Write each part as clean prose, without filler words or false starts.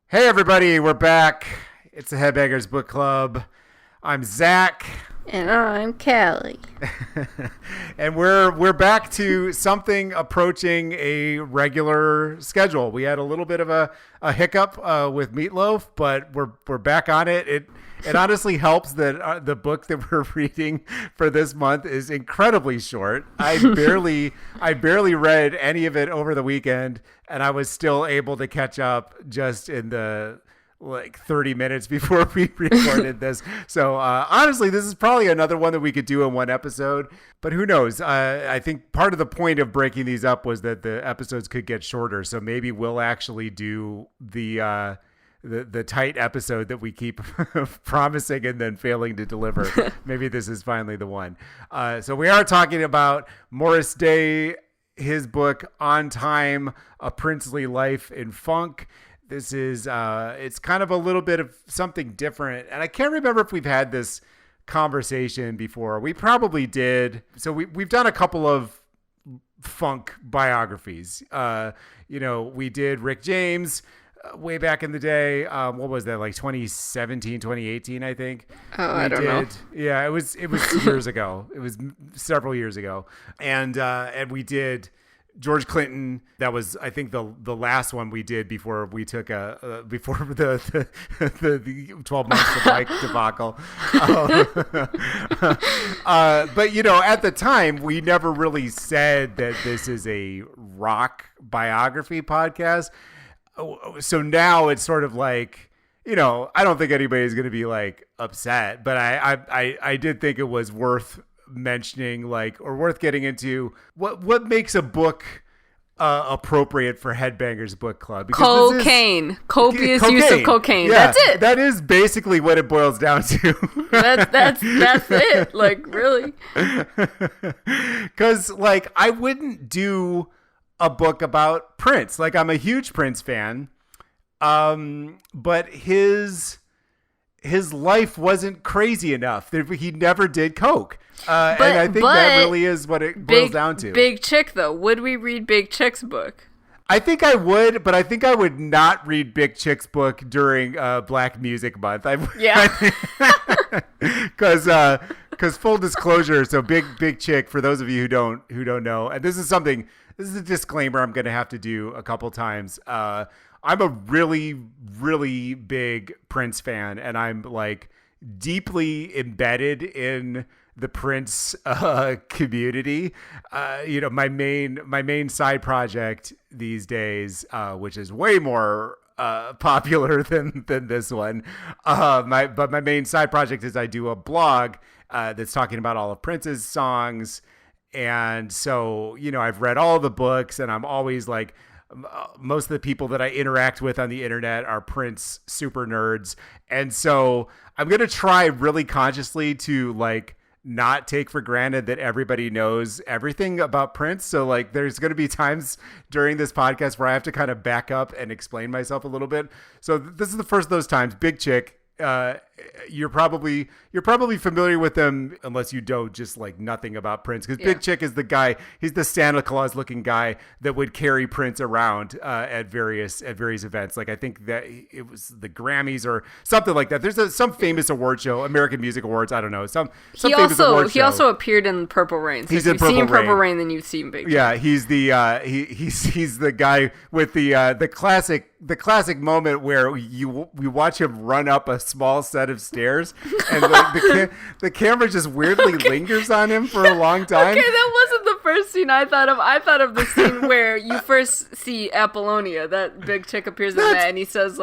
Hey everybody, we're back. It's the Headbangers Book Club. I'm Zach. And I'm Callie. And we're back to something approaching a regular schedule. We had a little bit of a hiccup with Meatloaf, but we're back on it. It honestly helps that the book that we're reading for this month is incredibly short. I barely read any of it over the weekend, and I was still able to catch up just in the 30 minutes before we recorded this. So honestly, this is probably another one that we could do in one episode, but who knows? I think part of the point of breaking these up was that the episodes could get shorter. So maybe we'll actually do the tight episode that we keep promising and then failing to deliver. Maybe this is finally the one. So we are talking about Morris Day, his book On Time, A Princely Life in Funk. This is, it's kind of a little bit of something different. And I can't remember if we've had this conversation before. We probably did. So we've done a couple of funk biographies. We did Rick James way back in the day. What was that, like 2017, 2018, I think? I don't know. Yeah, it was years ago. It was several years ago. And we did George Clinton. That was, I think, the last one we did before we took before the 12 months of Mike debacle. But at the time we never really said that this is a rock biography podcast. So now it's sort of like, I don't think anybody's going to be like upset, but I did think it was worth mentioning, or worth getting into what makes a book appropriate for Headbangers Book Club. Because copious use of cocaine. Yeah, that's it. That is basically what it boils down to. that's it. Really. Because I wouldn't do a book about Prince. I'm a huge Prince fan, but his life wasn't crazy enough. He never did coke. And I think that really is what it boils down to. Big Chick, though. Would we read Big Chick's book? I think I would, but I think I would not read Big Chick's book during Black Music Month. Yeah. Because full disclosure, so Big Chick, for those of you who don't know, and this is a disclaimer I'm going to have to do a couple times. I'm a really, really big Prince fan, and I'm deeply embedded in the Prince community. My main side project these days, which is way more popular than this one. But my main side project is I do a blog that's talking about all of Prince's songs. And so, I've read all the books, and I'm always most of the people that I interact with on the internet are Prince super nerds. And so I'm going to try really consciously to not take for granted that everybody knows everything about Prince. So there's going to be times during this podcast where I have to kind of back up and explain myself a little bit. So this is the first of those times. Big Chick. You're probably familiar with them unless you know just nothing about Prince, because Big Chick is the guy. He's the Santa Claus looking guy that would carry Prince around at various events. I think that it was the Grammys or something like that. There's some famous award show, American Music Awards. I don't know. He also appeared in Purple Rain. So he's if you've seen Purple Rain, then you've seen Big Chick. Yeah, he's the he's the guy with the classic moment where you watch him run up a small set of stairs, and the camera just weirdly lingers on him for a long time. Okay, that wasn't the first scene I thought of. I thought of the scene where you first see Apollonia, that Big Chick appears in that, and he says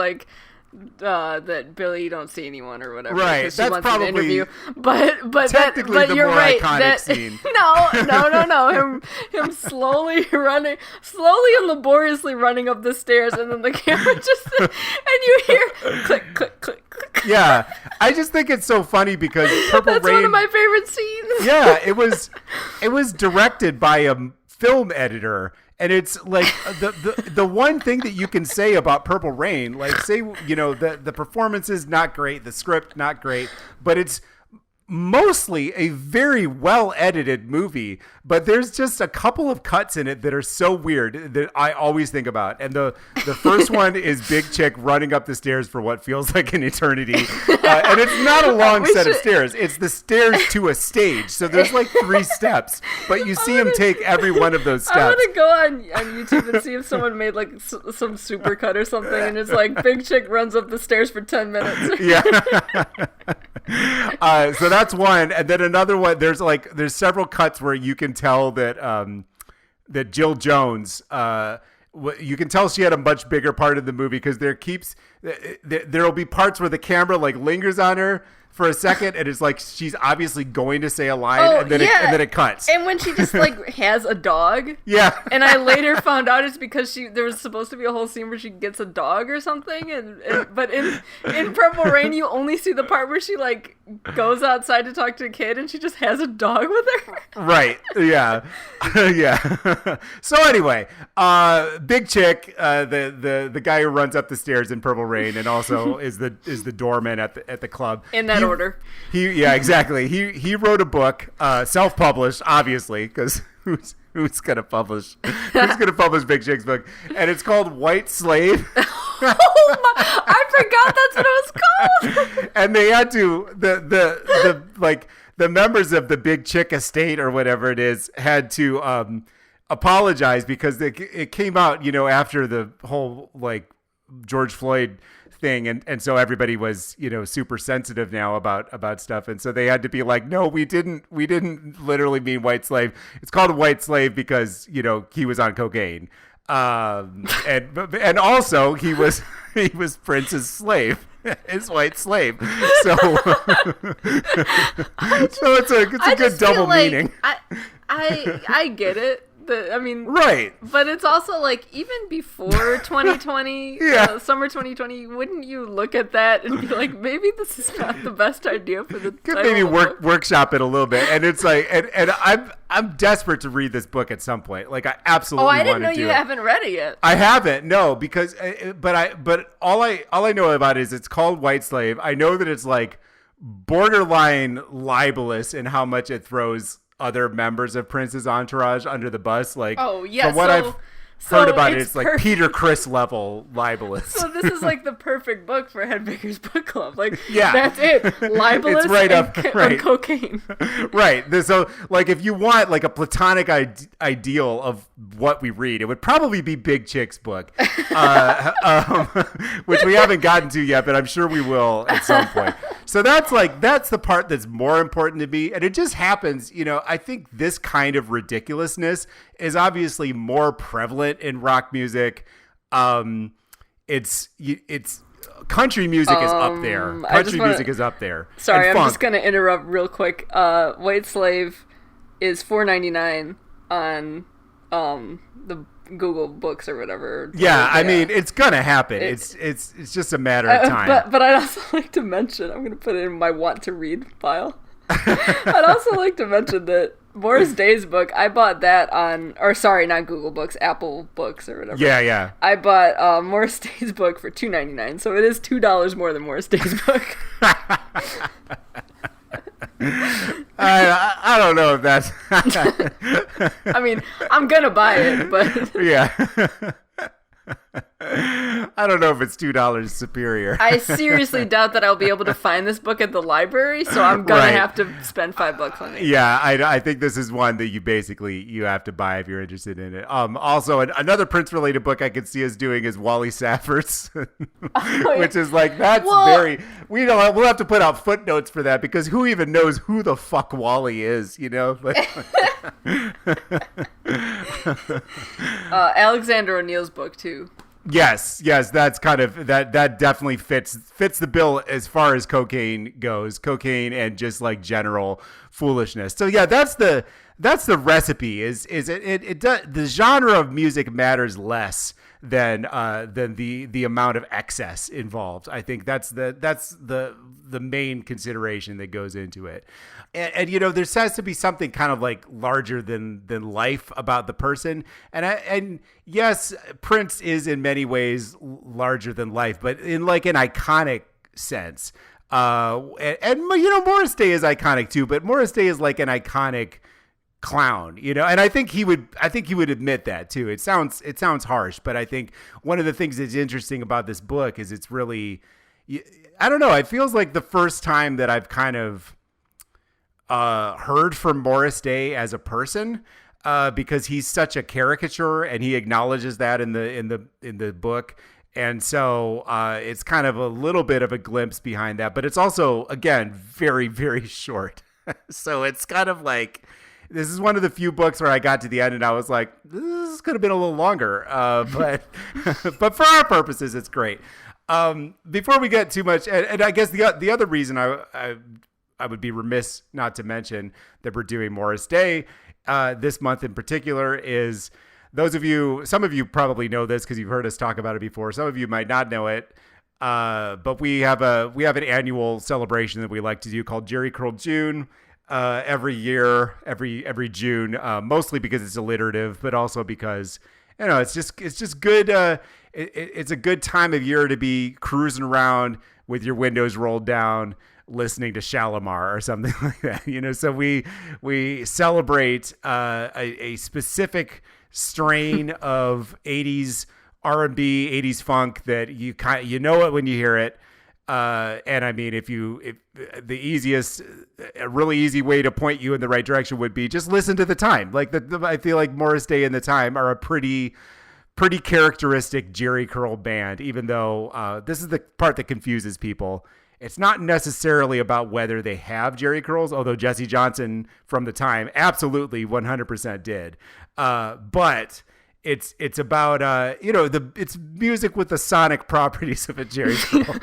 that Billy, you don't see anyone or whatever. Right, because that's she wants probably an interview. But technically the you're more right. Iconic scene. No. Him slowly and laboriously running up the stairs, and then the camera just and you hear click, click, click, click. Yeah, I just think it's so funny because Purple Rain. That's one of my favorite scenes. Yeah, it was directed by a film editor. And it's the one thing that you can say about Purple Rain, the performance is not great, the script not great, but it's mostly a very well edited movie, but there's just a couple of cuts in it that are so weird that I always think about. And the first one is Big Chick running up the stairs for what feels like an eternity. And it's not a long set of stairs. It's the stairs to a stage. So there's like 3 steps, but you see him take every one of those steps. I want to go on YouTube and see if someone made like some supercut or something, and it's like Big Chick runs up the stairs for 10 minutes. Yeah. So that's one, and then another one. There's several cuts where you can tell that that Jill Jones, you can tell she had a much bigger part of the movie, because there'll be parts where the camera like lingers on her for a second, and it's like she's obviously going to say a line, and then it cuts. And when she just like has a dog, yeah. And I later found out it's because there was supposed to be a whole scene where she gets a dog or something, but in Purple Rain you only see the part where she like goes outside to talk to a kid, and she just has a dog with her. Right. Yeah. Yeah. So anyway, Big Chick, the guy who runs up the stairs in Purple Rain, and also is the doorman at the club. In that order. Exactly. He wrote a book, self-published, obviously, because who's gonna publish Big Chick's book? And it's called White Slave. Oh my, I forgot that's what it was called. And they had to the members of the Big Chick estate or whatever it is had to apologize, because it came out, after the whole like George Floyd thing, and so everybody was super sensitive now about stuff, and so they had to be like, no, we didn't literally mean white slave. It's called a white slave because he was on cocaine, and also he was Prince's slave, his white slave. So it's a good double meaning. I get it. Right. But it's also like, even before 2020, summer 2020, wouldn't you look at that and be like, maybe this is not the best idea for the could maybe workshop it a workshop it, and it's like, and I'm desperate to read this book at some point. Like, I absolutely want to do it. I didn't know you haven't read it yet. I haven't, no, because but all I know about it is it's called White Slave. I know that it's like borderline libelous in how much it throws other members of Prince's entourage under the bus. Like, from what I've heard about it, it's like Peter Criss level libelous. So this is like the perfect book for Headbangers Book Club. Like, that's it. Libelous, it's and cocaine. Right. So like, if you want like a platonic ideal of what we read, it would probably be Big Chick's book, which we haven't gotten to yet, but I'm sure we will at some point. So that's the part that's more important to me. And it just happens, I think this kind of ridiculousness is obviously more prevalent in rock music. It's country music is up there. Country music is up there. Sorry, I'm just going to interrupt real quick. White Slave is $4.99 on the Google Books or whatever. Yeah, I mean, it's gonna happen. It's just a matter of time. But I'd also like to mention, I'm gonna put it in my want to read file. I'd also like to mention that Morris Day's book, I bought that not Google Books, Apple Books or whatever. Yeah. I bought Morris Day's book for $2.99, so it is $2 more than Morris Day's book. I don't know if that's. I mean, I'm gonna buy it, but yeah. I don't know if it's $2 superior. I seriously doubt that I'll be able to find this book at the library, so I'm gonna have to spend $5 on it. Yeah, I think this is one that you have to buy if you're interested in it. Also, another Prince-related book I could see us doing is Wally Safford's, which is like, we'll have to put out footnotes for that, because who even knows who the fuck Wally is, Alexander O'Neill's book too. Yes, that's kind of that definitely fits the bill as far as cocaine goes. Cocaine and just like general foolishness. So yeah, that's the recipe. The genre of music matters less than the amount of excess involved. I think that's the main consideration that goes into it. And there has to be something kind of like larger than life about the person. And yes, Prince is in many ways larger than life, but in like an iconic sense. And Morris Day is iconic too, but Morris Day is like an iconic clown, and I think he would admit that too. It sounds harsh, but I think one of the things that's interesting about this book is it's really, I don't know, it feels like the first time that I've kind of heard from Morris Day as a person, because he's such a caricature and he acknowledges that in the book. And so it's kind of a little bit of a glimpse behind that, but it's also, again, very, very short. So it's kind of like, this is one of the few books where I got to the end and I was like, this could have been a little longer. But but for our purposes, it's great. Before we get too much, and I guess the other reason I would be remiss not to mention that we're doing Morris Day this month in particular is, some of you probably know this because you've heard us talk about it before. Some of you might not know it. But we have an annual celebration that we like to do called Jerry Curl June. Every year, every June, mostly because it's alliterative, but also because, it's just good. It's a good time of year to be cruising around with your windows rolled down, listening to Shalimar or something like that, so we celebrate, a specific strain of 80s R&B, 80s funk that you know it when you hear it. And I mean, if a really easy way to point you in the right direction would be just listen to The Time. Like I feel like Morris Day and The Time are a pretty characteristic Jerry Curl band, even though, this is the part that confuses people. It's not necessarily about whether they have Jerry curls, although Jesse Johnson from The Time absolutely 100% did. But it's about it's music with the sonic properties of a Jerry curl.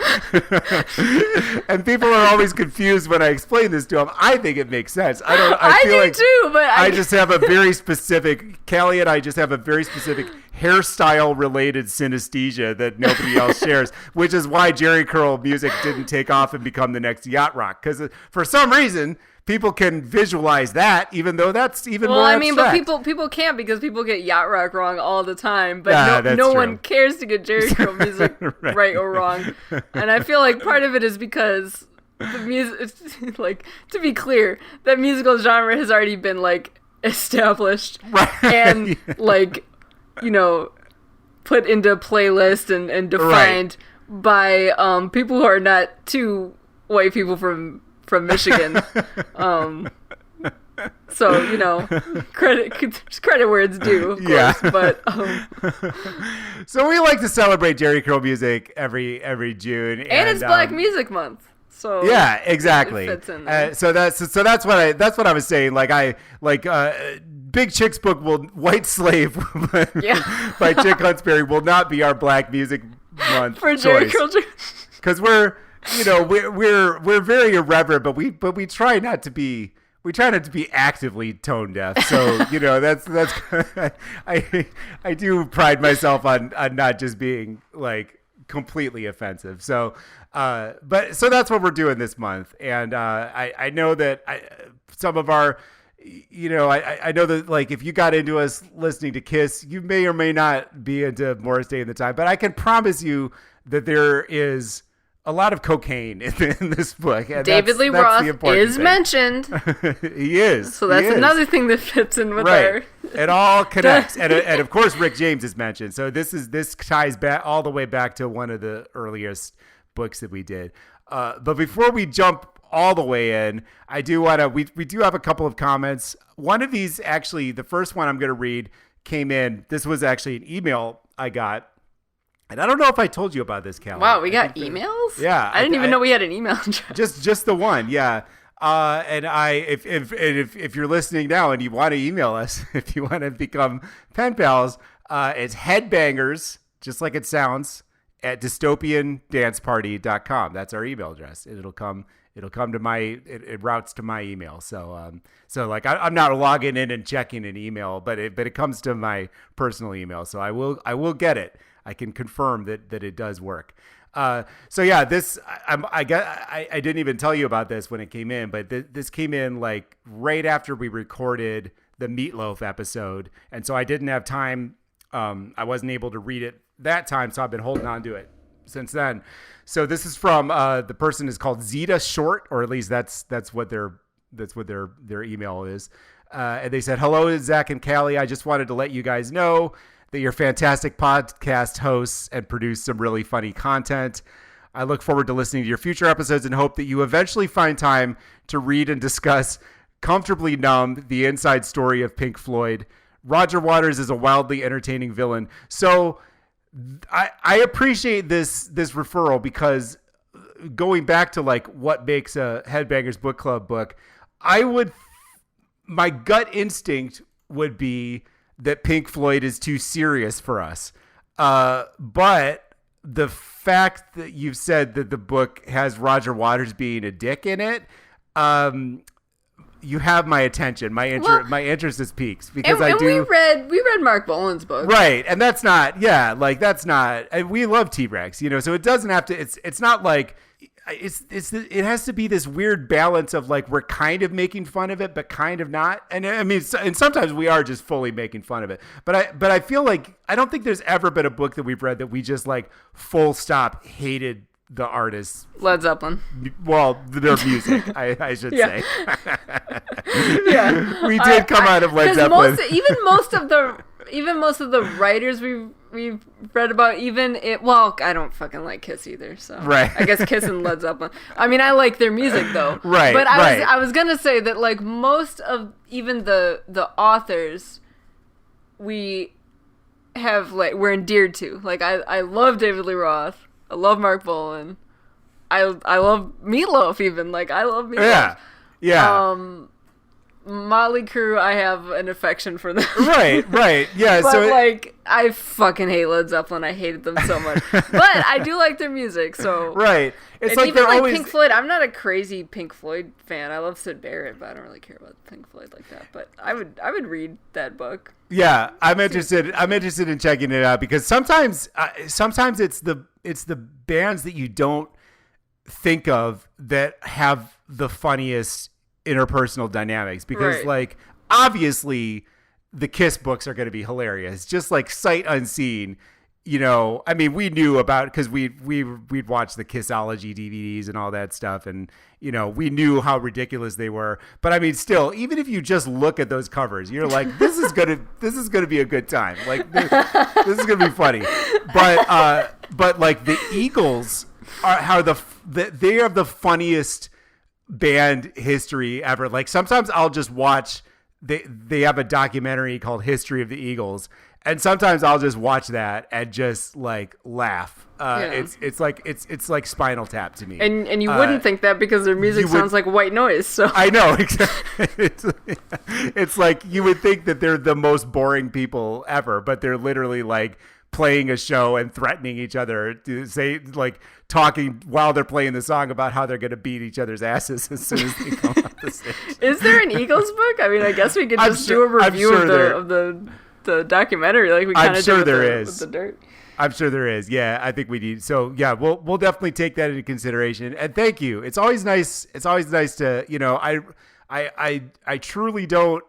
And people are always confused when I explain this to them. I think it makes sense. I feel like too, but I just have a very specific, Callie and I just have a very specific hairstyle related synesthesia that nobody else shares, which is why Jerry curl music didn't take off and become the next yacht rock, because for some reason people can visualize that, even though that's even more abstract. But people can't, because people get yacht rock wrong all the time. But no one cares to get Jerry curl music right or wrong. And I feel like part of it is because the music, like, to be clear, that musical genre has already been like established, and like, put into playlist and defined by people who are not two white people from Michigan. So, credit where it's due, of course. But so we like to celebrate Jerry curl music every June, and it's Black Music Month. So yeah, exactly. It fits in there. So that's what I was saying. Like Big Chick's book White Slave by Chick Huntsberry will not be our Black Music Month for Jerry curl, because we're very irreverent, but we try not to be actively tone deaf. So that's I do pride myself on not just being like completely offensive. So so that's what we're doing this month, and I know that some of our, I know that, like, if you got into us listening to Kiss, you may or may not be into Morris Day and The Time, but I can promise you that there is a lot of cocaine in this book. And David Lee Roth is mentioned. He is. So that's another thing that fits in with our... It all connects. and of course, Rick James is mentioned. So this ties back all the way back to one of the earliest books that we did. But before we jump all the way in, I do want to... We do have a couple of comments. One of these, actually, the first one I'm going to read came in. This was actually an email I got. And I don't know if I told you about this, Callie. Wow, we got emails? Yeah. I didn't even know we had an email address. Just the one, yeah. And if you're listening now and you want to email us, if you want to become pen pals, it's Headbangers, just like it sounds, at dystopiandanceparty.com. That's our email address. It'll come to it routes to my email. So like I'm not logging in and checking an email, but it comes to my personal email. So I will get it. I can confirm that it does work. So yeah, I didn't even tell you about this when it came in, but this came in like right after we recorded the Meatloaf episode. And so I didn't have time. I wasn't able to read it that time. So I've been holding on to it since then. So this is from the person is called Zeta Short, or at least that's what their email is. And they said, "Hello, Zach and Callie. I just wanted to let you guys know that you're fantastic podcast hosts and produce some really funny content. I look forward to listening to your future episodes and hope that you eventually find time to read and discuss Comfortably Numb, the inside story of Pink Floyd. Roger Waters is a wildly entertaining villain." So I appreciate this referral, because going back to like what makes a Headbangers Book Club book, my gut instinct would be that Pink Floyd is too serious for us. But the fact that you've said that the book has Roger Waters being a dick in it, you have my attention. My interest is piqued, because we read Mark Bolan's book, right? And that's not, and we love T-Rex, so it doesn't have to. It's not like it has to be this weird balance of like we're kind of making fun of it, but kind of not. And I mean, and sometimes we are just fully making fun of it. But I feel like I don't think there's ever been a book that we've read that we just like full stop hated the artists. Led Zeppelin. Well, their music, I should say. Yeah, we did come out of Led Zeppelin. Even most of the writers we've read about, I don't fucking like Kiss either, so right. I guess Kiss and Led Zeppelin. I mean, I like their music though, right? But I was gonna say that like most of even the authors we have we're endeared to. Like I love David Lee Roth. I love Mark Bolan. I love Meatloaf even. Like I love Meatloaf. Yeah. Motley Crue, I have an affection for them. Right. Yeah. But I fucking hate Led Zeppelin. I hated them so much. But I do like their music, so right. It's like even they're always Pink Floyd. I'm not a crazy Pink Floyd fan. I love Sid Barrett, but I don't really care about Pink Floyd like that. But I would read that book. Yeah, I'm interested in checking it out, because sometimes it's the bands that you don't think of that have the funniest interpersonal dynamics, because like obviously the Kiss books are going to be hilarious, just like sight unseen. I mean, we knew about, because we'd watched the Kissology DVDs and all that stuff, and we knew how ridiculous they were. But I mean, still, even if you just look at those covers, you're like, this is gonna be a good time. Like this is gonna be funny. But like the Eagles they have the funniest band history ever. Like sometimes I'll just watch, they have a documentary called History of the Eagles, and sometimes I'll just watch that and just like laugh. It's like Spinal Tap to me. And you wouldn't think that, because their music sounds like white noise. So I know, exactly. It's like you would think that they're the most boring people ever, but they're literally like playing a show and threatening each other to say, like, talking while they're playing the song about how they're going to beat each other's asses as soon as they come off the stage. Is there an Eagles book? I mean, I guess we could just do a review of the documentary, like we kind of did with the Dirt. I'm sure there is. Yeah, I think we need. So yeah, we'll definitely take that into consideration. And thank you. It's always nice. It's always nice to, I truly don't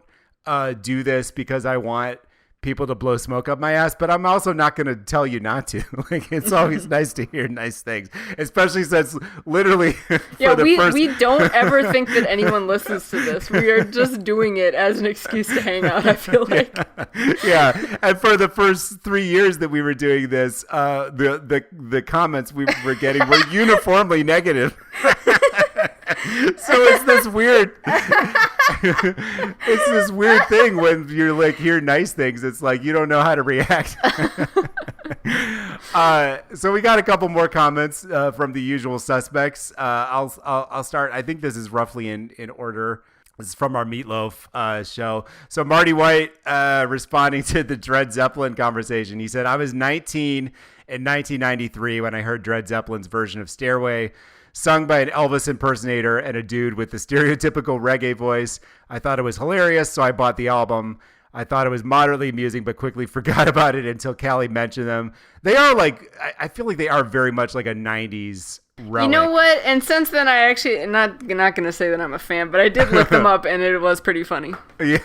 do this because I want people to blow smoke up my ass, but I'm also not going to tell you not to. Like, it's always nice to hear nice things, especially since literally we don't ever think that anyone listens to this. We are just doing it as an excuse to hang out, I feel like. Yeah. And for the first 3 years that we were doing this, the comments we were getting were uniformly negative. So it's this weird thing when you're like hear nice things, it's like you don't know how to react. So we got a couple more comments from the usual suspects. I'll start. I think this is roughly in order. This is from our Meatloaf show. So Marty White responding to the Dred Zeppelin conversation. He said, I was 19 in 1993 when I heard Dred Zeppelin's version of Stairway, sung by an Elvis impersonator and a dude with the stereotypical reggae voice. I thought it was hilarious, so I bought the album. I thought it was moderately amusing, but quickly forgot about it until Callie mentioned them. They are like, I feel like they are very much like a 90s relic. You know what? And since then, I actually, not going to say that I'm a fan, but I did look them up, and it was pretty funny. Yeah.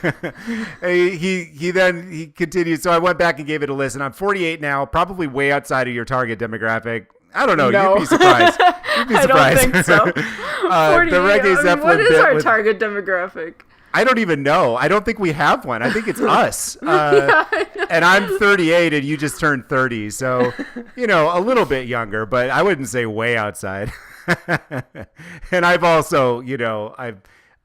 He continued. So I went back and gave it a listen. I'm 48 now, probably way outside of your target demographic. I don't know. No. You'd be surprised. You'd be I surprised. don't think so. 48, the Reggae Zeppelin what is bit our target demographic? I don't even know. I don't think we have one. I think it's us. Yeah, and I'm 38 and you just turned 30. So, a little bit younger, but I wouldn't say way outside. And I've also,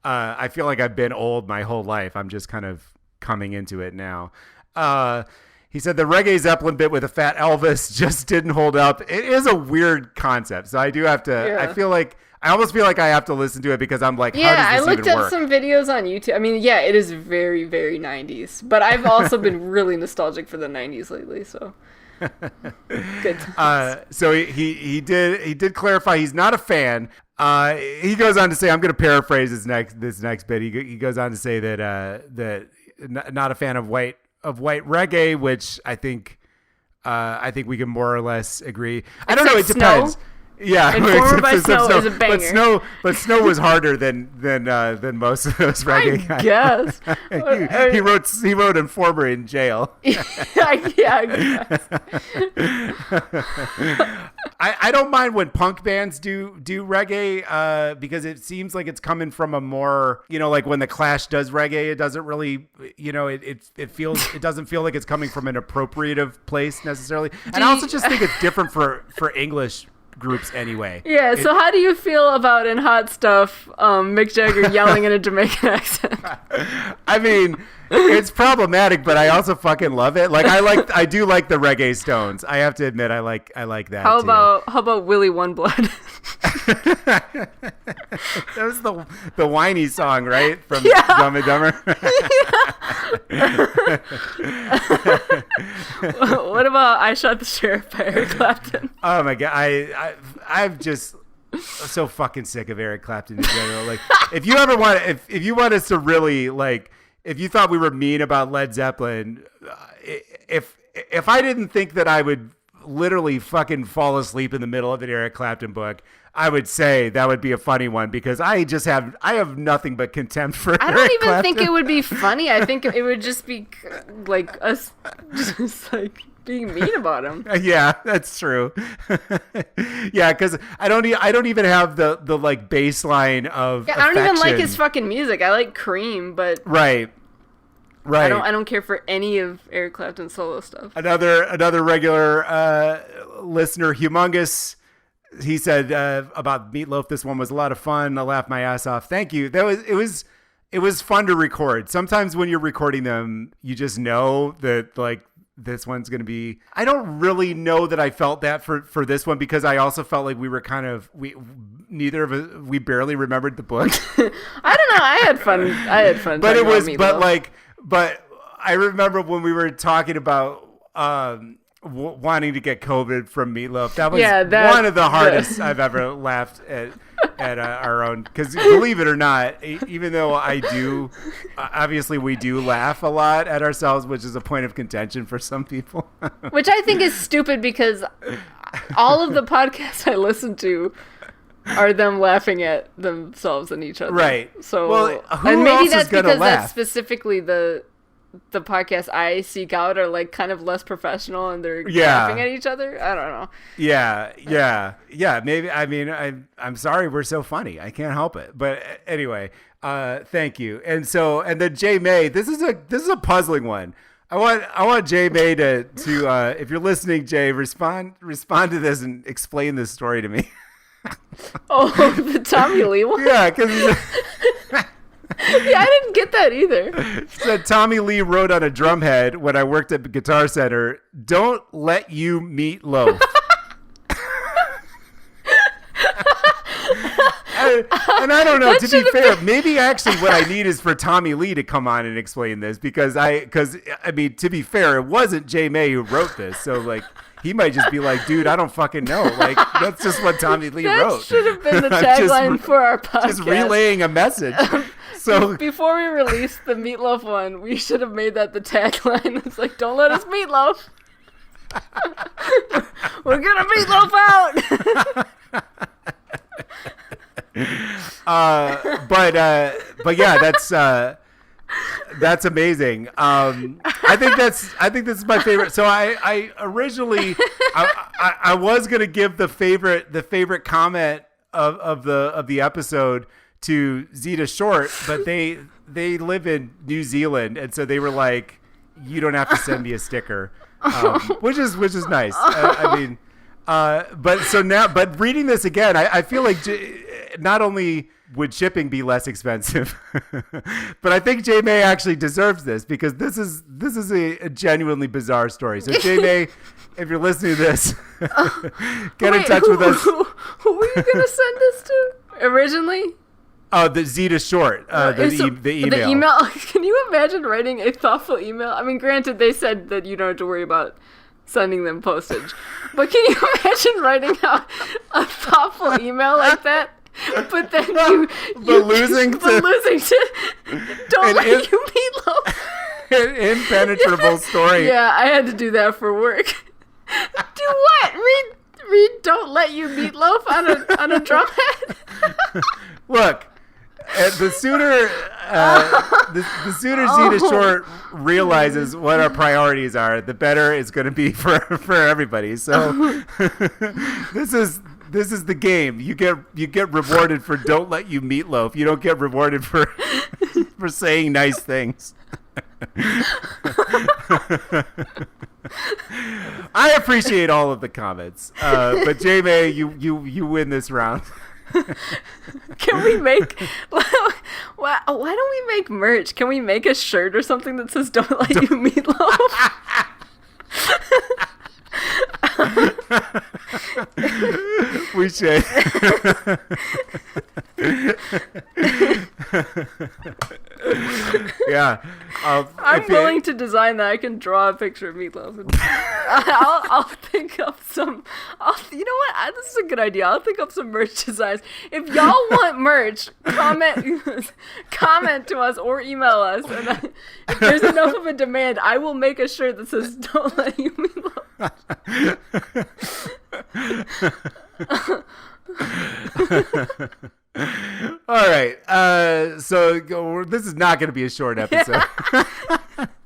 I feel like I've been old my whole life. I'm just kind of coming into it now. He said the Reggae Zeppelin bit with a fat Elvis just didn't hold up. It is a weird concept. So I do have to, I almost feel like I have to listen to it because I'm like, how does this even work? I looked at some videos on YouTube. I mean, yeah, it is very, very 90s. But I've also been really nostalgic for the 90s lately, so good times. So he did clarify he's not a fan. He goes on to say, I'm going to paraphrase this next bit. He goes on to say that not a fan of white reggae, which I think we can more or less agree. I don't know. It depends. Yeah, Informer by Snow is a banger. But Snow was harder than most of those reggae guys. Yes. he wrote Informer in jail. Yeah, I guess. I don't mind when punk bands do reggae because it seems like it's coming from a more, like when the Clash does reggae, it doesn't really, it doesn't feel like it's coming from an appropriative place necessarily. And I also just think it's different for English groups anyway. Yeah, so how do you feel about in Hot Stuff Mick Jagger yelling in a Jamaican accent? I mean, it's problematic, but I also fucking love it. Like I do like the Reggae Stones. I have to admit I like that how too. How about Willie One Blood? That was the whiny song, right? From Dumb and Dumber. What about I Shot the Sheriff by Eric Clapton? Oh my god, I'm just so fucking sick of Eric Clapton in general. Like, if you ever want, if you want us to really like, if you thought we were mean about Led Zeppelin, if I didn't think that I would literally fucking fall asleep in the middle of an Eric Clapton book, I would say that would be a funny one because I have nothing but contempt for I Eric don't even Clapton. think it would be funny. I think it would just be like us just like being mean about him. Yeah, that's true. Yeah, because I don't even have the like baseline of I don't even like affection. his fucking music. I like Cream, but Right. I don't care for any of Eric Clapton's solo stuff. Another regular listener, Humongous. He said about Meatloaf, this one was a lot of fun. I laughed my ass off. Thank you. It was fun to record. Sometimes when you're recording them, you just know that like this one's going to be. I don't really know that I felt that for this one because I also felt like we were kind of neither of us, we barely remembered the book. I don't know. I had fun. But it was Meatloaf. but I remember when we were talking about wanting to get COVID from Meatloaf. That was one of the hardest I've ever laughed at our own. Because believe it or not, even though I do, obviously we do laugh a lot at ourselves, which is a point of contention for some people. Which I think is stupid because all of the podcasts I listen to are them laughing at themselves and each other. Right. So, well, who and maybe else that's is gonna because laugh? that's specifically the podcasts I seek out are like kind of less professional and they're laughing at each other. I don't know. Yeah. Maybe. I mean, I'm sorry we're so funny. I can't help it. But anyway, thank you. And then Jay May. This is a puzzling one. I want Jay May to if you're listening, Jay, respond to this and explain this story to me. Oh, the Tommy Lee one? Yeah, because yeah, I didn't get that either. So Tommy Lee wrote on a drum head when I worked at the Guitar Center, "Don't let you meet loaf." And I don't know, to be fair, maybe actually what I need is for Tommy Lee to come on and explain this because I mean, to be fair, it wasn't Jay May who wrote this. So like, he might just be like, dude, I don't fucking know. Like, that's just what Tommy Lee wrote. That should have been the tagline for our podcast. Just relaying a message. So before we released the Meatloaf one, we should have made that the tagline. It's like, don't let us meatloaf. We're gonna meatloaf out. But yeah, that's amazing. I think this is my favorite. So I originally, I was gonna give the favorite comment of the episode to Zeta Short, but they live in New Zealand, and so they were like, "You don't have to send me a sticker," which is nice. But reading this again, I feel like not only would shipping be less expensive, but I think J May actually deserves this, because this is a genuinely bizarre story. So J May, if you're listening to this, get in touch with us. Who were you gonna send this to originally? Oh, the Zeta Short, the email. The email. Can you imagine writing a thoughtful email? I mean, granted, they said that you don't have to worry about sending them postage, but can you imagine writing out a thoughtful email like that? But then losing to don't let you meatloaf. An impenetrable story. Yeah, I had to do that for work. Do what? Read "Don't Let You Meatloaf" on a drum head. Look, the sooner Zeta Short realizes what our priorities are, the better it's going to be for everybody. So this is the game. You get rewarded for "Don't Let You Meatloaf." You don't get rewarded for saying nice things. I appreciate all of the comments, but J May, you win this round. Can we make? Why don't we make merch? Can we make a shirt or something that says "Don't Let You Meatloaf"? We should. Yeah, I'm willing to design that. I can draw a picture of Meatloaf. And I'll think up some. You know what? This is a good idea. I'll think up some merch designs. If y'all want merch, comment to us or email us. And if there's enough of a demand, I will make a shirt that says "Don't Let You Meatloaf." All right. So this is not going to be a short episode.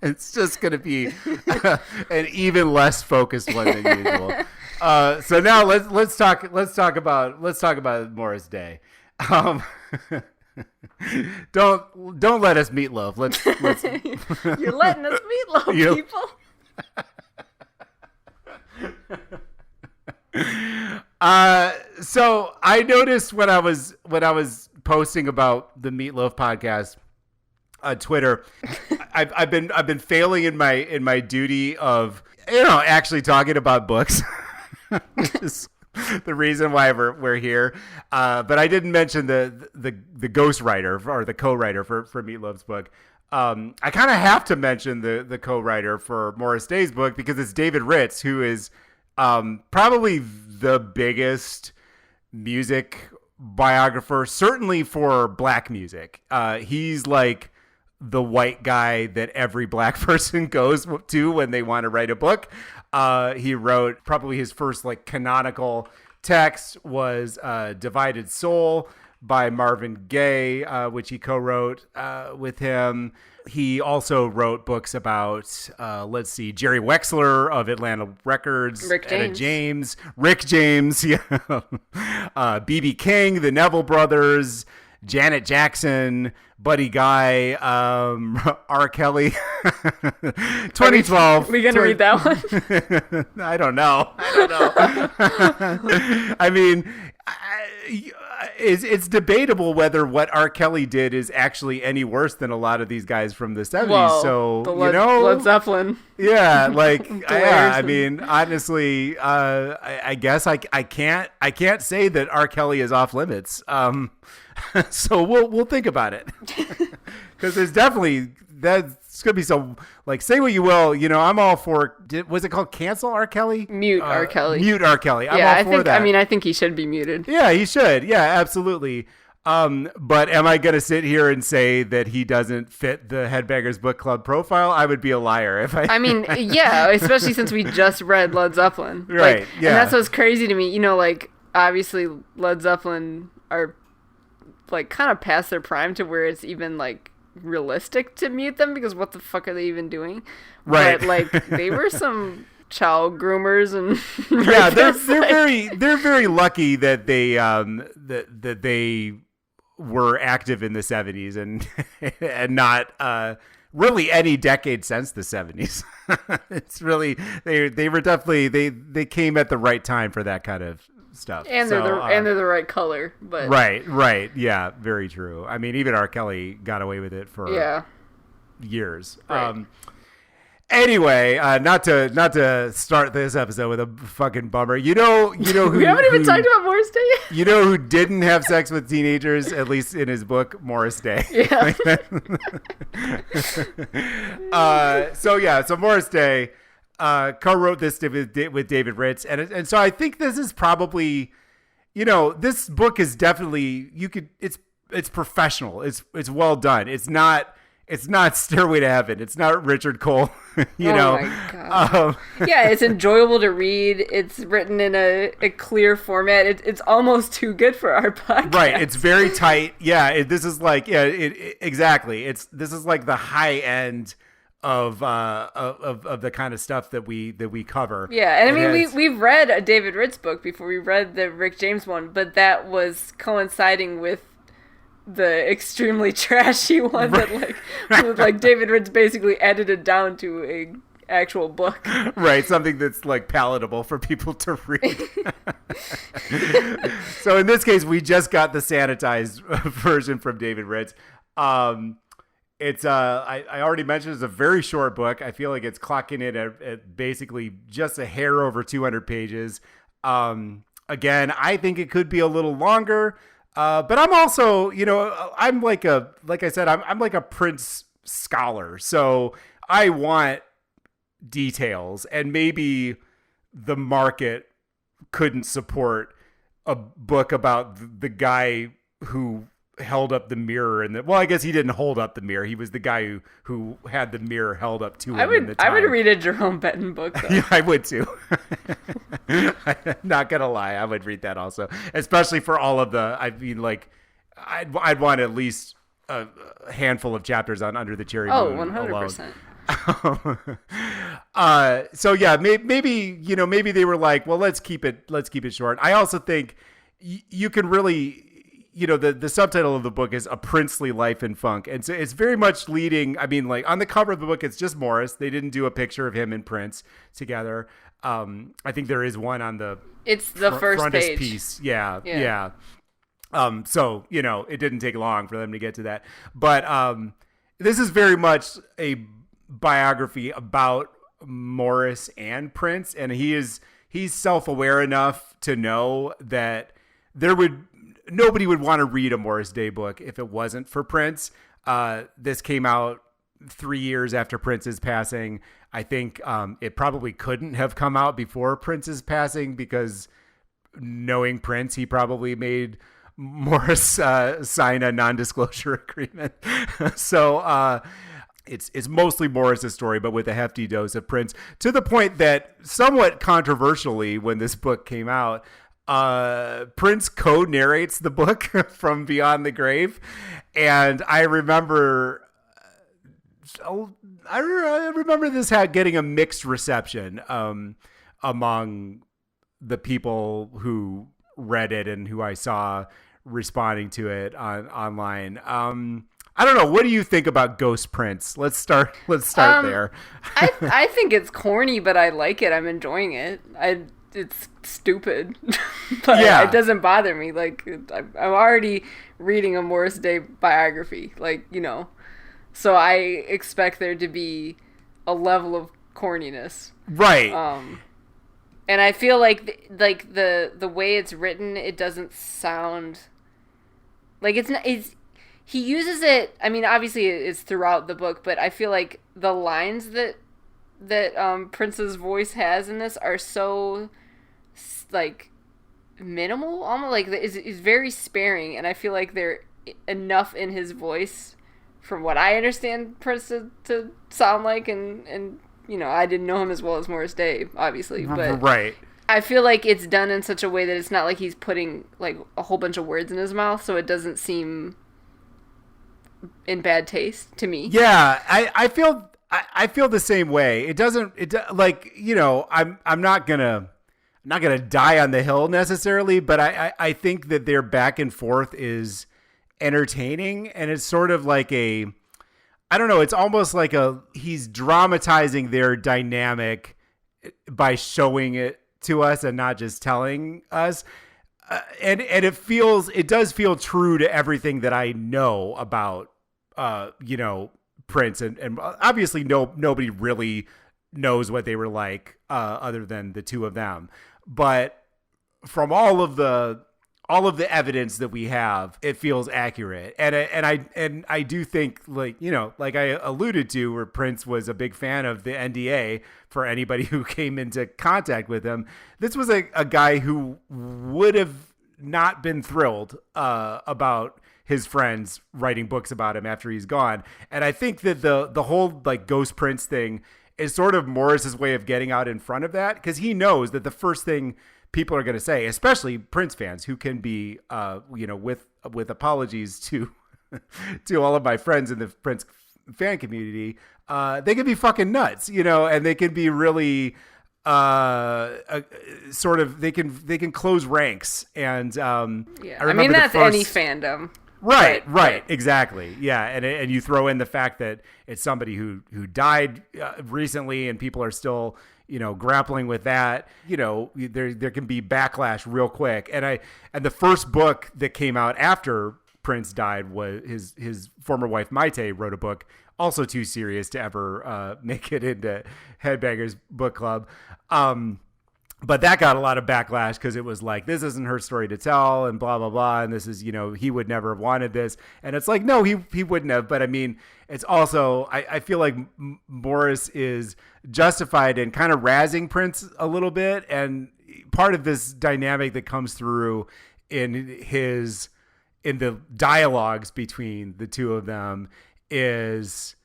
It's just going to be an even less focused one than usual. So now let's talk about Morris Day. Don't let us meatloaf. Let's You're letting us meatloaf, people. So I noticed when I was posting about the Meatloaf podcast on Twitter, I've been failing in my duty of actually talking about books, which is the reason why we're here. But I didn't mention the ghostwriter or the co-writer for Meatloaf's book. I kind of have to mention the co-writer for Morris Day's book, because it's David Ritz, who is probably the biggest music biographer, certainly for black music. He's like the white guy that every black person goes to when they want to write a book. He wrote probably his first like canonical text was Divided Soul by Marvin Gaye, which he co-wrote with him. He also wrote books about, Jerry Wexler of Atlanta Records, Rick James, yeah, B.B. King, the Neville Brothers, Janet Jackson, Buddy Guy, R. Kelly. 2012. Are we gonna read that one? I don't know. I mean, it's debatable whether what R. Kelly did is actually any worse than a lot of these guys from the 70s. Whoa, so, Led Zeppelin. Yeah, like, yeah, I mean, honestly, I guess I can't say that R. Kelly is off limits. So we'll think about it, because there's definitely that's gonna be some, like, say what you will, I'm all for. Was it called cancel R. Kelly? Mute R. Kelly. Mute R. Kelly. I'm all for that. I think he should be muted. Yeah, he should. Yeah, absolutely. But am I gonna sit here and say that he doesn't fit the Headbangers Book Club profile? I would be a liar if I. I mean, yeah, especially since we just read Led Zeppelin. Right. Yeah. And that's what's crazy to me. Like, obviously Led Zeppelin are like kind of past their prime to where it's even like realistic to mute them, because what the fuck are they even doing? Right. But like they were some child groomers and yeah, rapists. they're very lucky that they were active in the 70s and not really any decade since the 70s. It's really they were definitely they came at the right time for that kind of stuff. And they're the right color, but right, yeah, very true. I mean, even R. Kelly got away with it for years. Right. Anyway, not to start this episode with a fucking bummer. You know who we haven't even talked about Morris Day yet. You know who didn't have sex with teenagers, at least in his book, Morris Day. Yeah. So Morris Day co-wrote this with David Ritz, and so I think this is probably, this book is definitely it's professional. It's well done. It's not Stairway to Heaven. It's not Richard Cole. My God. Yeah, it's enjoyable to read. It's written in a clear format. It's almost too good for our podcast. Right. It's very tight. Yeah. This is like exactly. This is like the high end of the kind of stuff that we cover. Yeah, and I mean we've read a David Ritz book before. We read the Rick James one, but that was coinciding with the extremely trashy one that like David Ritz basically edited down to a actual book. Right, something that's like palatable for people to read. So in this case, we just got the sanitized version from David Ritz. It's I already mentioned it's a very short book. I feel like it's clocking in at basically just a hair over 200 pages. Again, I think it could be a little longer. But I'm also, I'm like I said, I'm like a Prince scholar. So I want details, and maybe the market couldn't support a book about the guy who held up the mirror I guess he didn't hold up the mirror. He was the guy who had the mirror held up to him. I would read a Jerome Benton book, though. Yeah, I would too. I'm not gonna lie, I would read that also, especially for all of I'd want at least a handful of chapters on Under the Cherry Moon. 100%. So yeah, maybe they were like, well, let's keep it short. I also think you can really, the subtitle of the book is A Princely Life in Funk. And so it's very much leading. I mean, like on the cover of the book, it's just Morris. They didn't do a picture of him and Prince together. I think there is one on it's the first page piece. Yeah. So, it didn't take long for them to get to that. But this is very much a biography about Morris and Prince. And he's self-aware enough to know that nobody would want to read a Morris Day book if it wasn't for Prince. This came out 3 years after Prince's passing. I think it probably couldn't have come out before Prince's passing, because knowing Prince, he probably made Morris sign a non-disclosure agreement. So it's mostly Morris's story, but with a hefty dose of Prince, to the point that somewhat controversially, when this book came out, Prince co-narrates the book from Beyond the Grave. And I remember this getting a mixed reception among the people who read it and who I saw responding to it online. I don't know. What do you think about Ghost Prince? Let's start there. I think it's corny, but I like it. I'm enjoying it. It's stupid, but it doesn't bother me. Like, I'm already reading a Morris Day biography, so I expect there to be a level of corniness, right? And I feel like the way it's written, it doesn't sound like he uses it. I mean, obviously it's throughout the book, but I feel like the lines that Prince's voice has in this are so like minimal, almost like is very sparing, and I feel like they're enough in his voice from what I understand Prince to sound like, and I didn't know him as well as Morris Day, obviously, but right. I feel like it's done in such a way that it's not like he's putting like a whole bunch of words in his mouth, so it doesn't seem in bad taste to me. Yeah, I feel I feel the same way. It doesn't, like, you know, I'm not gonna die on the hill necessarily, but I think that their back and forth is entertaining, and it's sort of like I don't know, it's almost like he's dramatizing their dynamic by showing it to us and not just telling us. And it does feel true to everything that I know about, you know, Prince, and obviously nobody really knows what they were like, other than the two of them. But from all of the evidence that we have, it feels accurate. And I do think, like, you know, like I alluded to, where Prince was a big fan of the NDA for anybody who came into contact with him. This was a guy who would have not been thrilled about his friends writing books about him after he's gone. And I think that the whole like Ghost Prince thing is sort of Morris's way of getting out in front of that, because he knows that the first thing people are going to say, especially Prince fans, who can be, you know, with apologies to to all of my friends in the Prince fan community, they can be fucking nuts, you know, and they can be really sort of, they can close ranks. And yeah, I mean, that's any fandom. Right, exactly. Yeah, and you throw in the fact that it's somebody who died recently, and people are still, you know, grappling with that. You know, there can be backlash real quick. And the first book that came out after Prince died was his former wife Maite wrote a book, also too serious to ever make it into Headbangers book club. But that got a lot of backlash, because it was like, this isn't her story to tell, and blah, blah, blah. And this is, you know, he would never have wanted this. And it's like, no, he wouldn't have. But I mean, it's also, I feel like Morris is justified in kind of razzing Prince a little bit. And part of this dynamic that comes through in the dialogues between the two of them is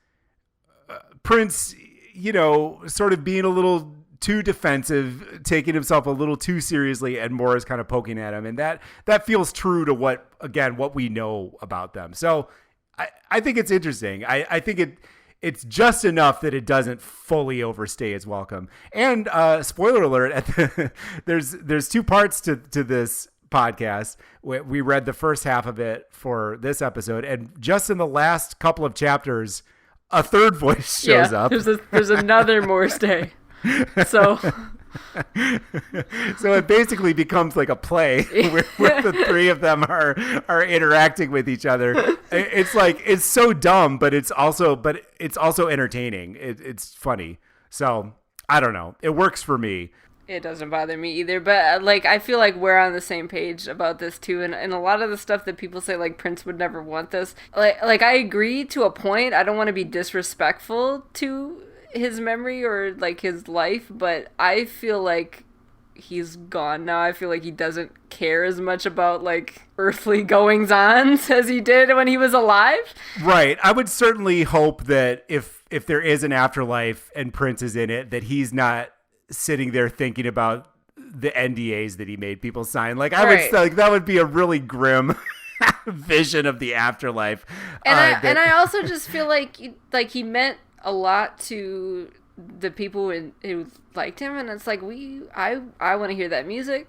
Prince, you know, sort of being a little too defensive, taking himself a little too seriously, and Morris kind of poking at him. And that feels true to what we know about them. So I think it's interesting. I think it's just enough that it doesn't fully overstay its welcome. And spoiler alert, there's two parts to this podcast. We read the first half of it for this episode, and just in the last couple of chapters, a third voice shows up. There's another Morris Day. So it basically becomes like a play where the three of them are interacting with each other. It's like, it's so dumb, but it's also entertaining. It's funny. So I don't know. It works for me. It doesn't bother me either, but like, I feel like we're on the same page about this too. And a lot of the stuff that people say, like, Prince would never want this. Like I agree to a point. I don't want to be disrespectful to his memory or like his life, but I feel like he's gone now. I feel like he doesn't care as much about like earthly goings-ons as he did when he was alive. Right. I would certainly hope that if there is an afterlife and Prince is in it, that he's not sitting there thinking about the NDAs that he made people sign. Like, I would like, that would be a really grim vision of the afterlife. And I also just feel like he meant a lot to the people who liked him, and it's like, I want to hear that music.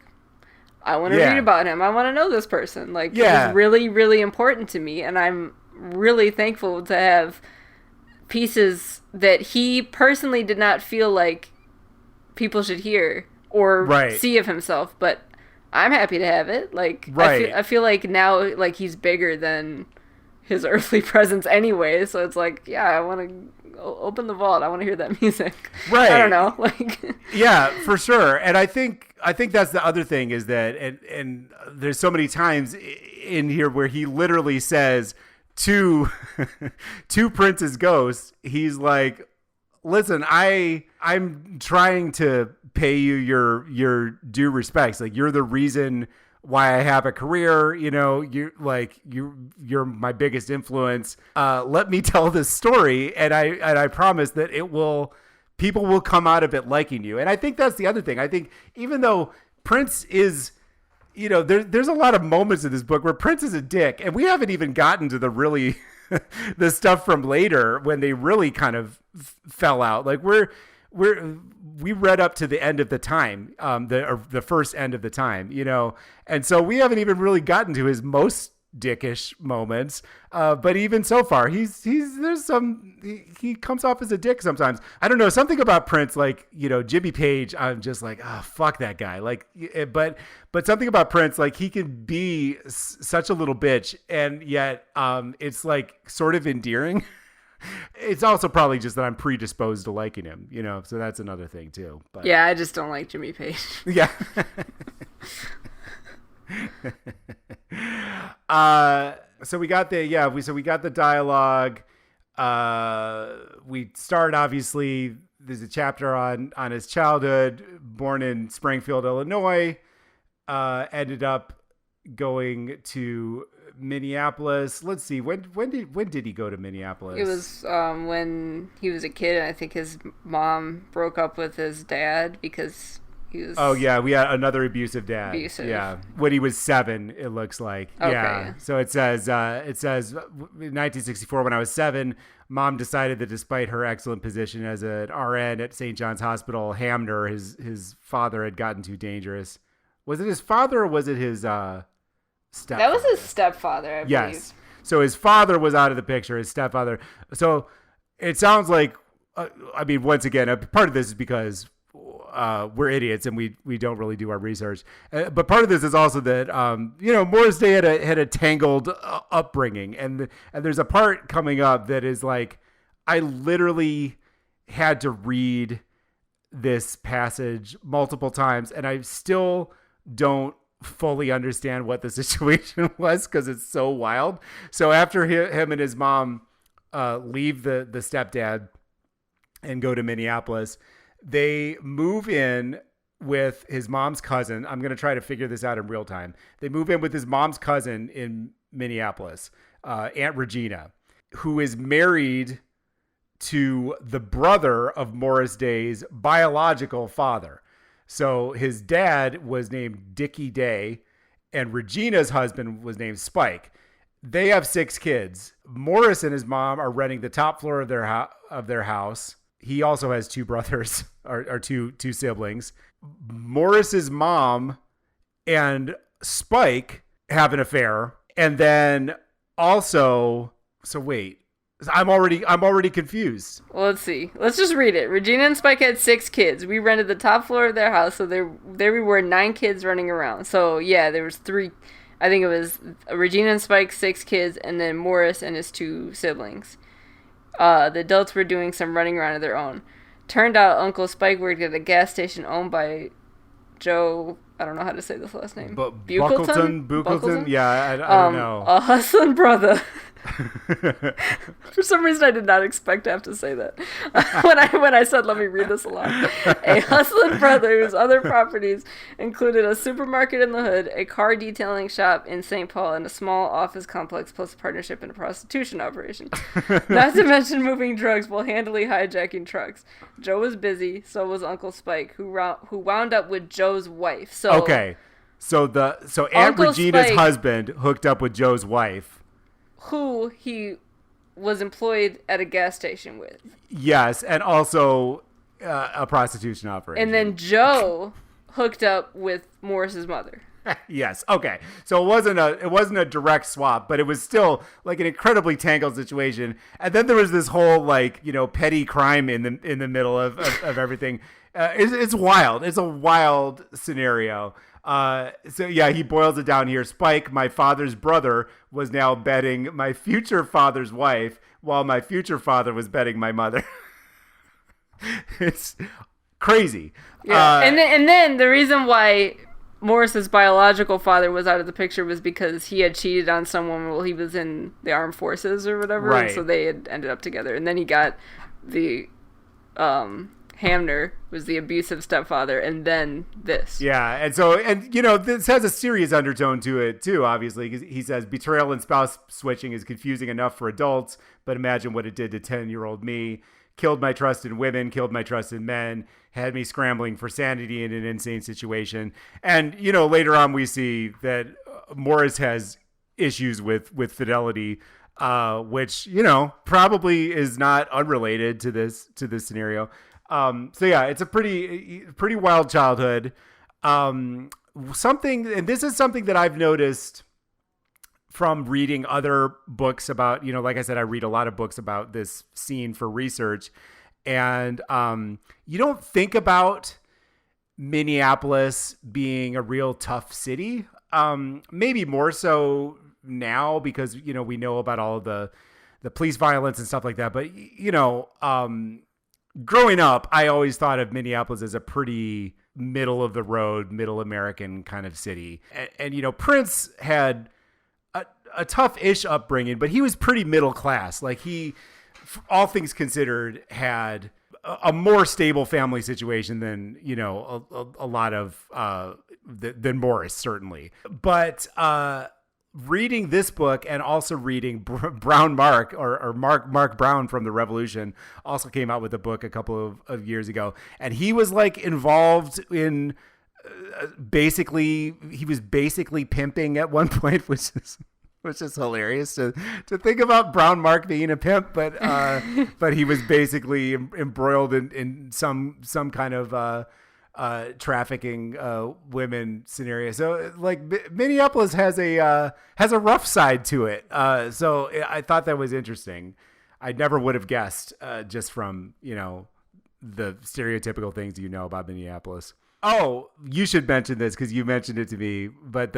I want to read about him. I want to know this person. Like, he's really, really important to me, and I'm really thankful to have pieces that he personally did not feel like people should hear or see of himself, but I'm happy to have it. Like, I feel like now, like, he's bigger than his earthly presence anyway, so it's like, yeah, I want to open the vault. I want to hear that music. Right. I don't know. Like, yeah, for sure. And I think that's the other thing, is that, and there's so many times in here where he literally says to Prince's ghost, he's like, listen, I'm trying to pay you your due respects. Like, you're the reason why I have a career, you know, you're my biggest influence. Let me tell this story, and I promise that people will come out of it liking you. And I think that's the other thing. I think even though Prince is, you know, there's a lot of moments in this book where Prince is a dick, and we haven't even gotten to the really the stuff from later when they really kind of fell out. Like we read up to the end of the time, the first end of the time, and so we haven't even really gotten to his most dickish moments. But even so far, he comes off as a dick sometimes. I don't know, something about Prince, like, Jimmy Page, I'm just like, oh, fuck that guy. Like, but something about Prince, like, he can be such a little bitch, and yet it's like sort of endearing. It's also probably just that I'm predisposed to liking him, so that's another thing too. But yeah, I just don't like Jimmy Page. Yeah. So we got the dialogue. We start, obviously, there's a chapter on his childhood, born in Springfield, Illinois, ended up going to Minneapolis. Let's see, when did he go to Minneapolis? It was when he was a kid, and I think his mom broke up with his dad because he was... Oh yeah, we had another abusive dad. Yeah, when he was 7, it looks like. Okay. Yeah. So it says 1964, when I was 7, Mom decided that despite her excellent position as an RN at St. John's Hospital, Hamner, his father, had gotten too dangerous. Was it his father or was it his stepfather? That was his stepfather, I believe. Yes. So his father was out of the picture, his stepfather. So it sounds like, once again, a part of this is because we're idiots and we don't really do our research. But part of this is also that, Morris Day had a tangled upbringing. And there's a part coming up that is like, I literally had to read this passage multiple times, and I still don't fully understand what the situation was because it's so wild. So after him and his mom leave the stepdad and go to Minneapolis, they move in with his mom's cousin. I'm going to try to figure this out in real time. They move in with his mom's cousin in Minneapolis, Aunt Regina, who is married to the brother of Morris Day's biological father. So his dad was named Dickie Day, and Regina's husband was named Spike. They have 6 kids. Morris and his mom are renting the top floor of their house. He also has 2 brothers, or two siblings. Morris's mom and Spike have an affair, and then also, so wait, I'm already confused. Well, let's see. Let's just read it. Regina and Spike had 6 kids. We rented the top floor of their house, so there we were, 9 kids running around. So yeah, there was 3. I think it was Regina and Spike, 6 kids, and then Morris and his 2 siblings. The adults were doing some running around of their own. Turned out Uncle Spike worked at a gas station owned by Joe, I don't know how to say this last name. Buckleton? Yeah, I don't know. A hustling brother. For some reason, I did not expect to have to say that. when I said, let me read this aloud. A hustling brother whose other properties included a supermarket in the hood, a car detailing shop in St. Paul, and a small office complex, plus a partnership in a prostitution operation. Not to mention moving drugs while handily hijacking trucks. Joe was busy, so was Uncle Spike, who wound up with Joe's wife. So okay, so Aunt Regina's husband hooked up with Joe's wife, who he was employed at a gas station with. Yes, and also a prostitution operation. And then Joe hooked up with Morris's mother. Yes. Okay. So it wasn't a direct swap, but it was still like an incredibly tangled situation. And then there was this whole petty crime in the middle of everything. It's wild. It's a wild scenario. So yeah, he boils it down here. Spike, my father's brother, was now betting my future father's wife, while my future father was betting my mother. It's crazy. Yeah, and then the reason why Morris's biological father was out of the picture was because he had cheated on someone while he was in the armed forces or whatever, right. And so they had ended up together. And then he got the Hamner was the abusive stepfather, and then this. Yeah, and this has a serious undertone to it too, obviously, because he says betrayal and spouse switching is confusing enough for adults, but imagine what it did to 10-year-old me. Killed my trust in women, killed my trust in men, had me scrambling for sanity in an insane situation. And, later on we see that Morris has issues with fidelity which, you know, probably is not unrelated to this scenario. So yeah, it's a pretty wild childhood. Something, and this is something that I've noticed from reading other books about, you know, like I said, I read a lot of books about this scene for research, and you don't think about Minneapolis being a real tough city. Maybe more so now because, you know, we know about all of the police violence and stuff like that. But, you know, growing up, I always thought of Minneapolis as a pretty middle of the road, middle American kind of city. And you know, Prince had a tough-ish upbringing, but he was pretty middle class. Like he, all things considered, had a more stable family situation than, you know, a lot of, than Morris, certainly. But reading this book and also reading Brown Mark or Mark Brown from the Revolution also came out with a book a couple of years ago. And he was like involved in he was basically pimping at one point, which is hilarious to think about Brown Mark being a pimp, but he was basically embroiled in some kind of trafficking women scenario. So like Minneapolis has a rough side to it. So I thought that was interesting. I never would have guessed just from, you know, the stereotypical things you know about Minneapolis. Oh, you should mention this because you mentioned it to me, but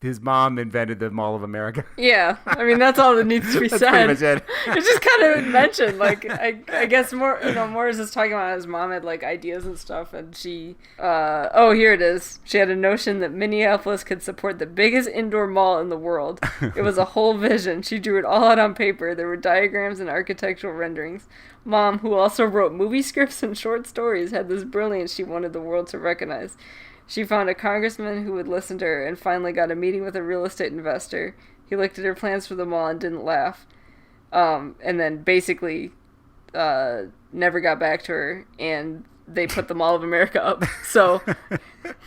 his mom invented the Mall of America. Yeah, I mean, that's all that needs to be That's said. pretty much it. It's just kind of mentioned. Like, I guess Morris is talking about his mom had like ideas and stuff, and she, here it is. She had a notion that Minneapolis could support the biggest indoor mall in the world. It was a whole vision. She drew it all out on paper. There were diagrams and architectural renderings. Mom, who also wrote movie scripts and short stories, had this brilliance she wanted the world to recognize. She found a congressman who would listen to her and finally got a meeting with a real estate investor. He looked at her plans for the mall and didn't laugh. And then basically never got back to her, and they put the Mall of America up. So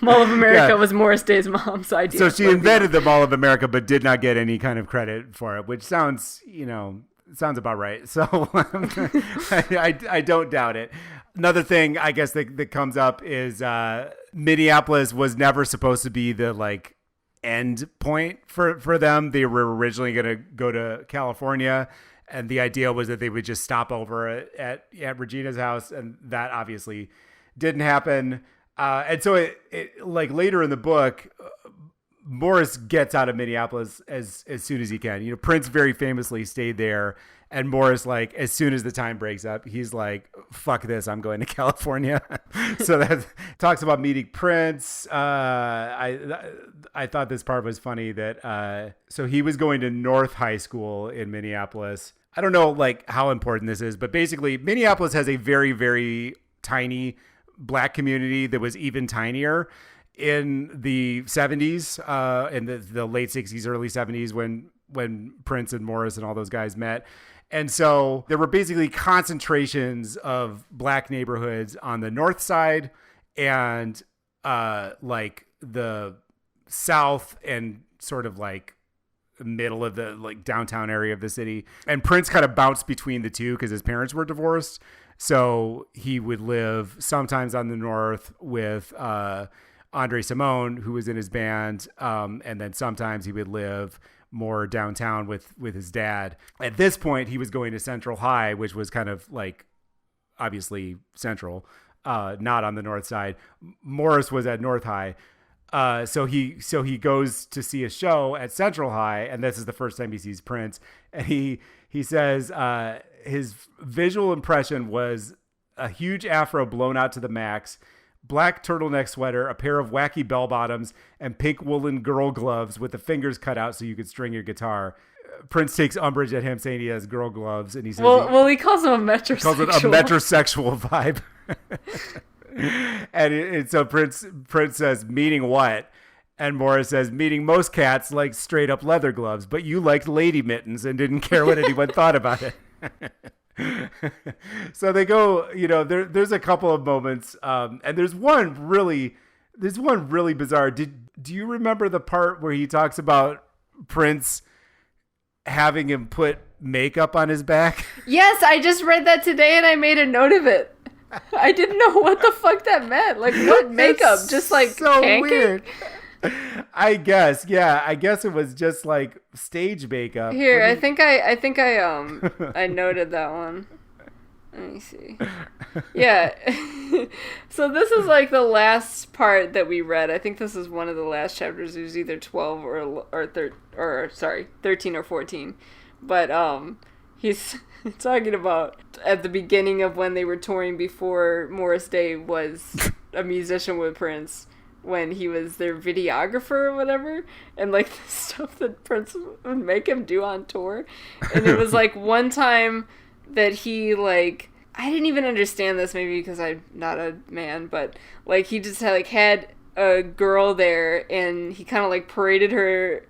Mall of America was Morris Day's mom's idea. So she invented the Mall of America but did not get any kind of credit for it, which sounds, you know, sounds about right. So I don't doubt it. Another thing I guess that comes up is Minneapolis was never supposed to be the like end point for them. They were originally going to go to California, and the idea was that they would just stop over at Regina's house, and that obviously didn't happen. And so it like later in the book, Morris gets out of Minneapolis as soon as he can. You know, Prince very famously stayed there, and Morris, like, as soon as the time breaks up, he's like, fuck this, I'm going to California. So that talks about meeting Prince. I thought this part was funny that so he was going to North High School in Minneapolis. I don't know like how important this is, but basically Minneapolis has a very, very tiny black community that was even tinier in the 70s, in the late 60s, early 70s, when Prince and Morris and all those guys met. And so there were basically concentrations of black neighborhoods on the north side and like the south and sort of like middle of the like downtown area of the city. And Prince kind of bounced between the two because his parents were divorced. So he would live sometimes on the north with Andre Simone, who was in his band, and then sometimes he would live more downtown with his dad. At this point, he was going to Central High, which was kind of like obviously central, not on the north side. Morris was at North High. So he goes to see a show at Central High, and this is the first time he sees Prince. And he says his visual impression was a huge afro blown out to the max, black turtleneck sweater, a pair of wacky bell bottoms, and pink woolen girl gloves with the fingers cut out so you could string your guitar. Prince takes umbrage at him saying he has girl gloves, and he says, "Well, he calls him a metrosexual." Calls it a metrosexual vibe." and so Prince says, "Meaning what?" And Morris says, "Meaning most cats like straight up leather gloves, but you liked lady mittens and didn't care what anyone thought about it." So they go, you know, there's a couple of moments, and there's one really bizarre. Do you remember the part where he talks about Prince having him put makeup on his back. Yes, I just read that today and I made a note of it. I didn't know what the fuck that meant. Like, what makeup? It's Just like so pancake? weird. I guess, yeah. I guess it was just like stage makeup. Here, I think I noted that one. Let me see. Yeah. So this is like the last part that we read. I think this is one of the last chapters. It was either 12 or 13 or 14. But he's talking about at the beginning of when they were touring before Morris Day was a musician with Prince, when he was their videographer or whatever, and like the stuff that Prince would make him do on tour. And it was like one time that he like, I didn't even understand this, maybe because I'm not a man, but like he just had a girl there and he kind of like paraded her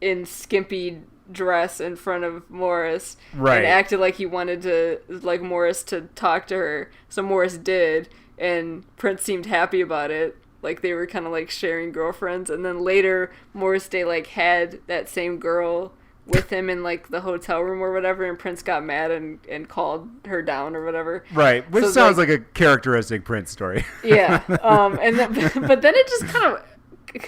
in skimpy dress in front of Morris, right, and acted like he wanted to, like, Morris to talk to her. So Morris did, and Prince seemed happy about it. Like they were kind of like sharing girlfriends. And then later Morris Day like had that same girl with him in like the hotel room or whatever, and Prince got mad and called her down or whatever. Right, which so sounds like a characteristic Prince story. Yeah. And then, but then it just kind of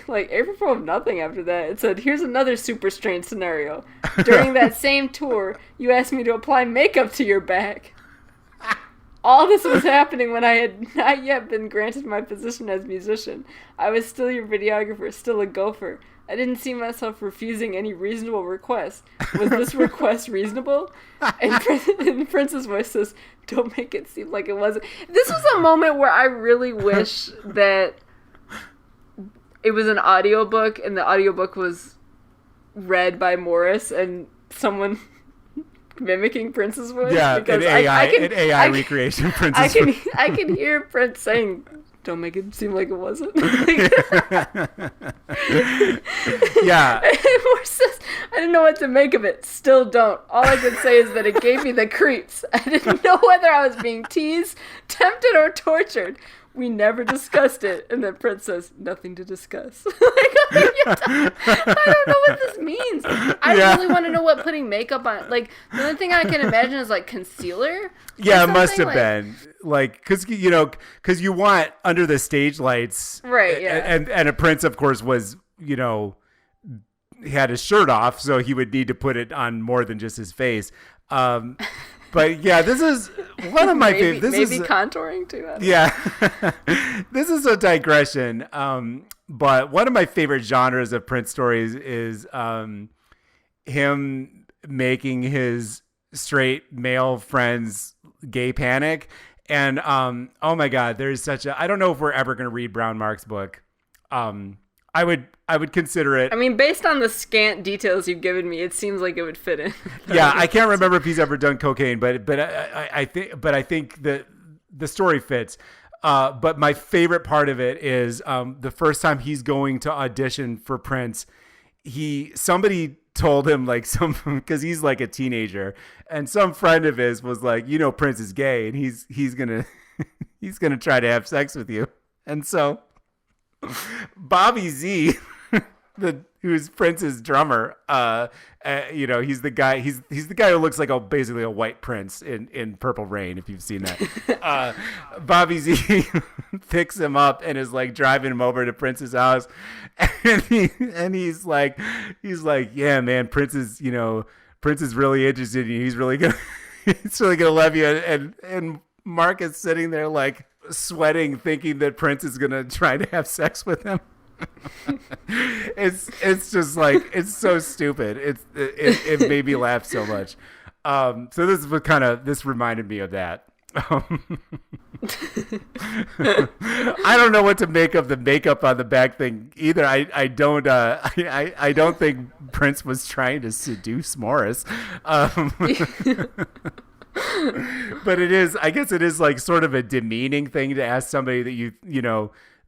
like apropos of nothing after that. It said, here's another super strange scenario. During that same tour, you asked me to apply makeup to your back. All this was happening when I had not yet been granted my position as musician. I was still your videographer, still a gopher. I didn't see myself refusing any reasonable request. Was this request reasonable? And Prince's voice says, don't make it seem like it wasn't. This was a moment where I really wish that it was an audiobook and the audiobook was read by Morris and someone mimicking Prince's voice. Yeah, because an AI recreation of Prince's voice. I can hear Prince saying, don't make it seem like it wasn't. Yeah. Morris says, I didn't know what to make of it. Still don't. All I can say is that it gave me the creeps. I didn't know whether I was being teased, tempted, or tortured. We never discussed it. And then Prince says, nothing to discuss. I don't know what this means. I really want to know what putting makeup on. Like, the only thing I can imagine is like concealer. Yeah, it must have been. Like, because you want under the stage lights. Right, yeah. And a Prince, of course, was, he had his shirt off, so he would need to put it on more than just his face. But yeah, this is one of my favorite. Maybe contouring too. Yeah, this is a digression. But one of my favorite genres of Prince stories is him making his straight male friends gay panic. And oh my God, there's such a. I don't know if we're ever going to read Brown Mark's book. I would consider it. I mean, based on the scant details you've given me, it seems like it would fit in. Yeah, I can't remember if he's ever done cocaine, but I think that the story fits. But my favorite part of it is the first time he's going to audition for Prince. Somebody told him because he's like a teenager, and some friend of his was like, Prince is gay, and he's gonna try to have sex with you, and so Bobby Z. Who's Prince's drummer? He's the guy. He's the guy who looks like basically a white Prince in Purple Rain. If you've seen that, Bobby Z picks him up and is like driving him over to Prince's house, and he's like, yeah, man, Prince is really interested in you. He's really gonna love you. And Mark is sitting there like sweating, thinking that Prince is gonna try to have sex with him. It's just like, it's so stupid. It made me laugh so much. So this reminded me of that. I don't know what to make of the makeup on the back thing either. I don't think Prince was trying to seduce Morris. But I guess it is like sort of a demeaning thing to ask somebody that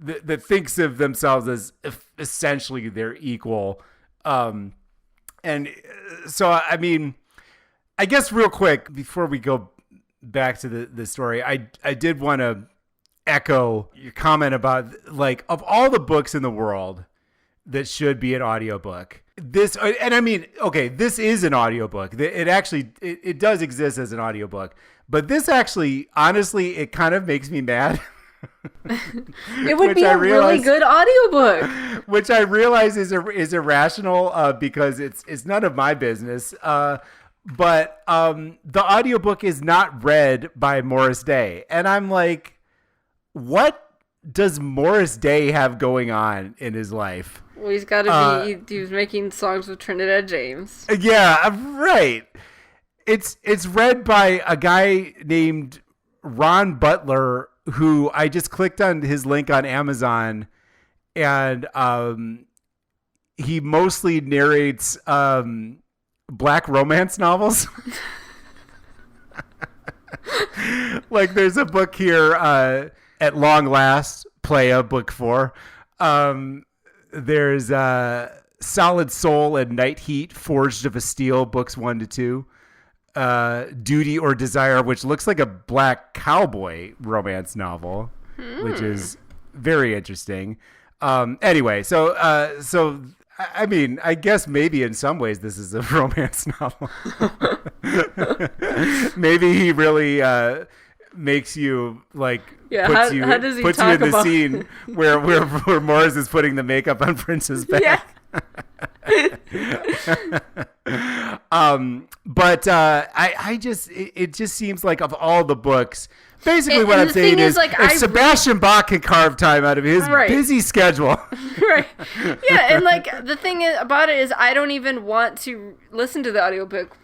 that thinks of themselves as essentially their equal. And so, I mean, I guess real quick, before we go back to the story, I did want to echo your comment about, like, of all the books in the world that should be an audiobook, this, and I mean, okay, this is an audiobook. It actually, it does exist as an audiobook, but this actually, honestly, it kind of makes me mad. It would be a really good audiobook. Which I realize is irrational because it's none of my business. But the audiobook is not read by Morris Day. And I'm like, what does Morris Day have going on in his life? Well, he's got to be. He was making songs with Trinidad James. Yeah, right. It's read by a guy named Ron Butler, who I just clicked on his link on Amazon, and he mostly narrates black romance novels. Like there's a book here, At Long Last, Playa, book 4. There's Solid Soul and Night Heat, Forged of a Steel, books 1 to 2. Duty or Desire, which looks like a black cowboy romance novel, which is very interesting. Anyway, so I mean, I guess maybe in some ways this is a romance novel. Maybe he really makes you like puts you in the scene where Morris is putting the makeup on Prince's back. Yeah. But I just it just seems like of all the books, basically what I'm saying is like, if Sebastian Bach can carve time out of his busy schedule. Right. Yeah, and like the thing about it is I don't even want to listen to the audiobook.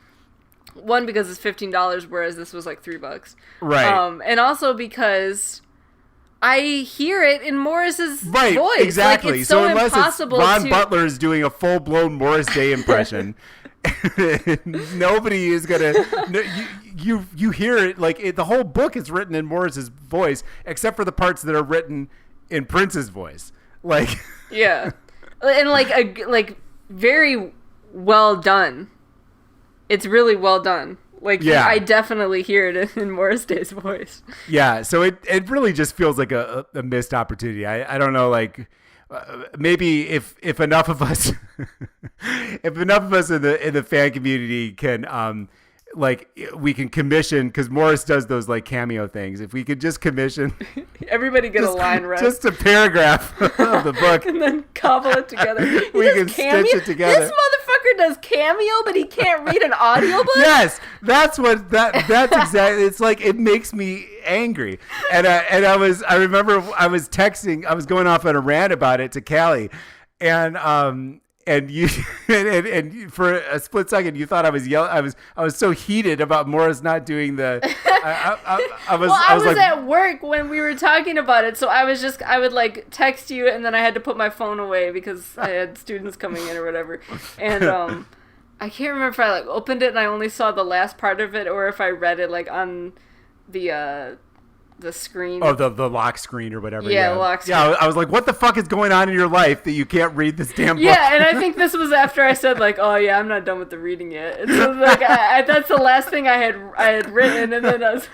One, because it's $15, whereas this was like $3. Right. And also because I hear it in Morris's voice. Exactly. Like, it's so unless impossible Ron Butler is doing a full-blown Morris Day impression, nobody is gonna. You hear it like the whole book is written in Morris's voice, except for the parts that are written in Prince's voice. Like, yeah, and like very well done. It's really well done. Like, yeah. I definitely hear it in Morris Day's voice. Yeah, so it really just feels like a missed opportunity. I don't know, like maybe if enough of us if enough of us in the fan community can like we can commission, because Morris does those like cameo things. If we could just commission everybody get a line read, just a paragraph of the book, and then cobble it together. We can stitch it together. This motherfucker does cameo, but he can't read an audiobook. Yes, that's exactly. It's like it makes me angry. And I remember I was texting. I was going off on a rant about it to Callie, and you and for a split second you thought I was yelling. I was so heated about Morris not doing the. I was like, at work when we were talking about it, so I would like text you, and then I had to put my phone away because I had students coming in or whatever, and I can't remember if I like opened it and I only saw the last part of it, or if I read it like on the screen. Oh, the lock screen or whatever. Yeah, lock screen. Yeah, I was like, what the fuck is going on in your life that you can't read this damn book? Yeah, and I think this was after I said like, oh yeah, I'm not done with the reading yet. And so like, that's the last thing I had written, and then I was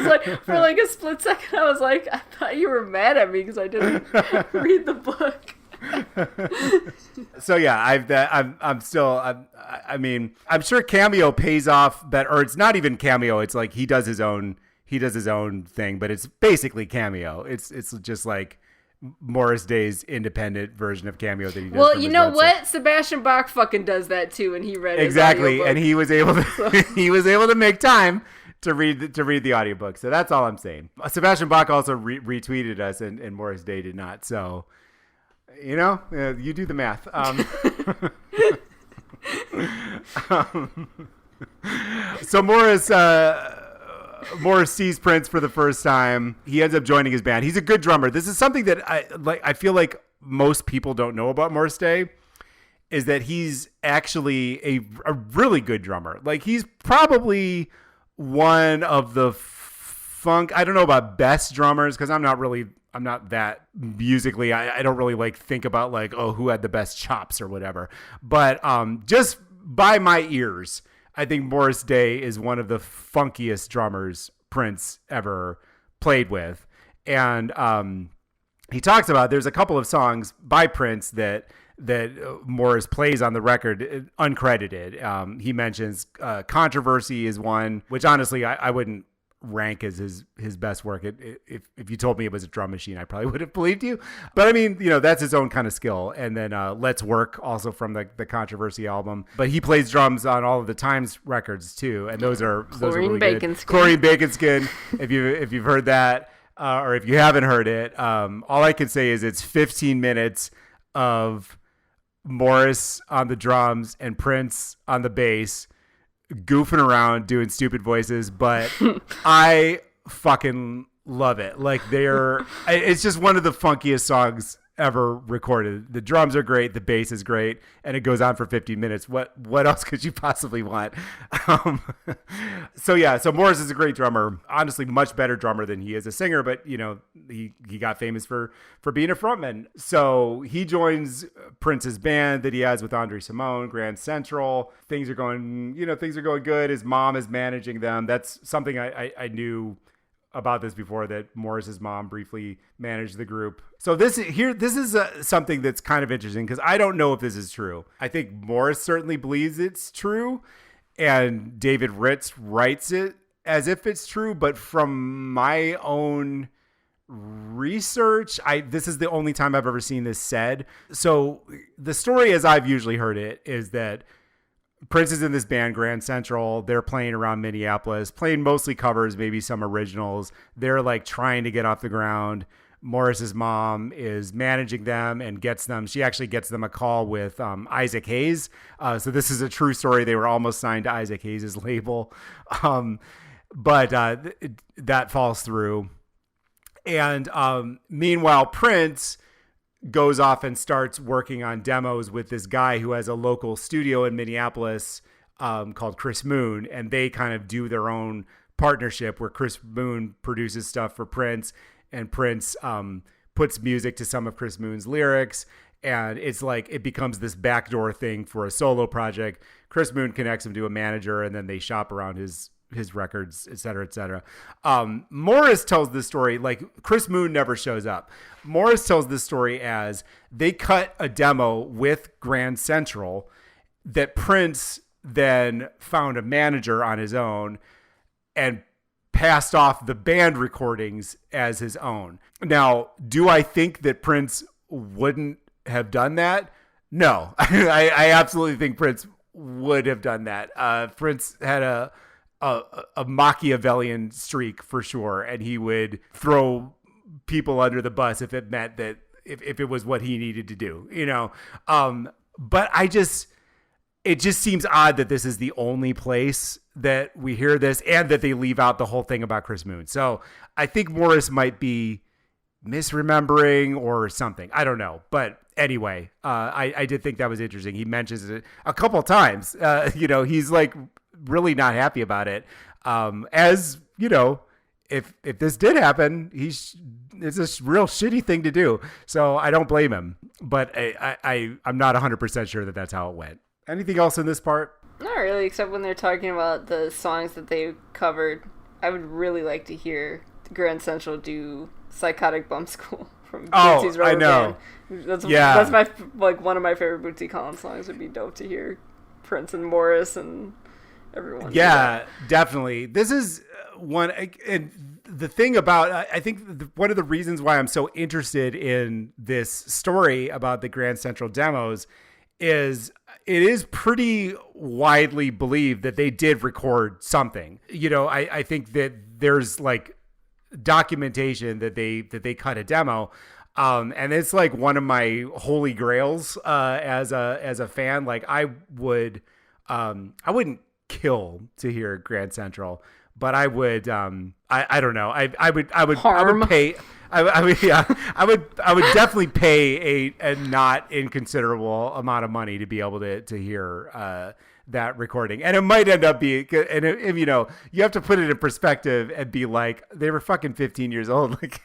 like, for like a split second, I was like, I thought you were mad at me because I didn't read the book. So yeah, I mean, I'm sure Cameo pays off that, or it's not even Cameo. It's like he does his own thing, but it's basically Cameo. It's just like Morris Day's independent version of Cameo that he does. Well, you know what? Sebastian Bach fucking does that too, and he read exactly, and he was able to make time to read the audiobook. So that's all I'm saying. Sebastian Bach also retweeted us, and Morris Day did not. So you know, you do the math. So Morris sees Prince for the first time. He ends up joining his band. He's a good drummer. This is something that I feel like most people don't know about Morris Day, is that he's actually a really good drummer. Like, he's probably one of the I don't know about best drummers, because I'm not that musically. I don't really like think about like, oh, who had the best chops or whatever. But just by my ears, I think Morris Day is one of the funkiest drummers Prince ever played with. And he talks about, there's a couple of songs by Prince that Morris plays on the record uncredited. He mentions Controversy is one, which honestly I wouldn't rank as his best work. If you told me it was a drum machine, I probably would have believed you. But I mean, that's his own kind of skill. And then Let's Work, also from the Controversy album. But he plays drums on all of the Times records too, and those are really good. Chlorine Bacon Skin. If you've heard that, or if you haven't heard it, all I can say is it's 15 minutes of Morris on the drums and Prince on the bass, goofing around doing stupid voices, but I fucking love it. Like it's just one of the funkiest songs ever recorded. The drums are great, the bass is great, and it goes on for 15 minutes. What else could you possibly want? So Morris is a great drummer. Honestly, much better drummer than he is a singer, but he got famous for being a frontman. So he joins Prince's band that he has with Andre Simone, Grand Central. Things are going good. His mom is managing them. That's something I knew about this before, that Morris's mom briefly managed the group. So this is something that's kind of interesting, because I don't know if this is true. I think Morris certainly believes it's true, and David Ritz writes it as if it's true. But from my own research, this is the only time I've ever seen this said. So the story, as I've usually heard it, is that Prince is in this band, Grand Central. They're playing around Minneapolis, playing mostly covers, maybe some originals. They're like trying to get off the ground. Morris's mom is managing them and she actually gets them a call with Isaac Hayes. So this is a true story. They were almost signed to Isaac Hayes' label. But that falls through. And meanwhile, Prince goes off and starts working on demos with this guy who has a local studio in Minneapolis called Chris Moon. And they kind of do their own partnership where Chris Moon produces stuff for Prince, and Prince puts music to some of Chris Moon's lyrics. And it's like, it becomes this backdoor thing for a solo project. Chris Moon connects him to a manager, and then they shop around his records, et cetera, et cetera. Morris tells this story like Chris Moon never shows up. Morris tells this story as they cut a demo with Grand Central that Prince then found a manager on his own and passed off the band recordings as his own. Now, do I think that Prince wouldn't have done that? No, I absolutely think Prince would have done that. Prince had a Machiavellian streak for sure, and he would throw people under the bus if it meant that if it was what he needed to do, but it just seems odd that this is the only place that we hear this, and that they leave out the whole thing about Chris Moon. So I think Morris might be misremembering or something. I don't know. But anyway, I did think that was interesting. He mentions it a couple times. He's like really not happy about it. As you know, if this did happen, it's a real shitty thing to do. So I don't blame him, but I'm not 100% sure that that's how it went. Anything else in this part? Not really, except when they're talking about the songs that they covered. I would really like to hear Grand Central do Psychotic Bum School from Bootsy's Rubber I know. Band. That's my one of my favorite Bootsy Collins songs. Would be dope to hear Prince and Morris and everyone. Yeah, definitely. This is one, and the thing about, I think one of the reasons why I'm so interested in this story about the Grand Central demos is it is pretty widely believed that they did record something. I think that there's like documentation that they cut a demo. And it's like one of my holy grails as a fan. Like I wouldn't kill to hear Grand Central, but I would I don't know. I would pay. I would definitely pay a not inconsiderable amount of money to be able to hear that recording. And it might end up being, and if you have to put it in perspective and be like, they were fucking 15 years old. Like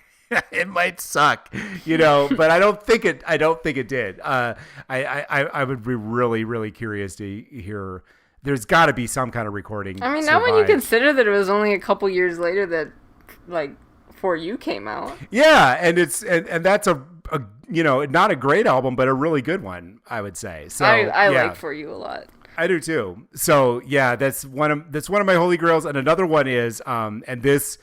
it might suck, but I don't think it did. I would be really, really curious to hear. There's got to be some kind of recording. I mean, not when you consider that it was only a couple years later that, like, For You came out. Yeah, and it's and that's a not a great album, but a really good one, I would say. So I like For You a lot. I do too. So yeah, that's one of my holy grails. And another one is, and this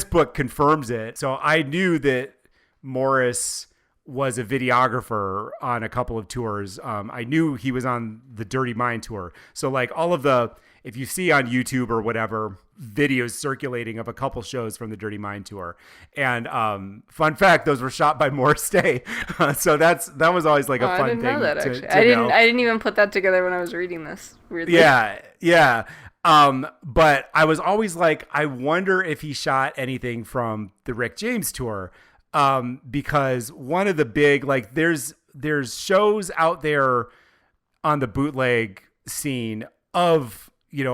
book confirms it. So I knew that Morris was a videographer on a couple of tours. I knew he was on the Dirty Mind tour. So like all of if you see on YouTube or whatever, videos circulating of a couple shows from the Dirty Mind tour. And fun fact, those were shot by Morris Day. So that was always like a fun thing. I didn't know that, actually. I didn't even put that together when I was reading this. Weirdly. Yeah. But I was always like, I wonder if he shot anything from the Rick James tour. Because one of the big, like there's shows out there on the bootleg scene of,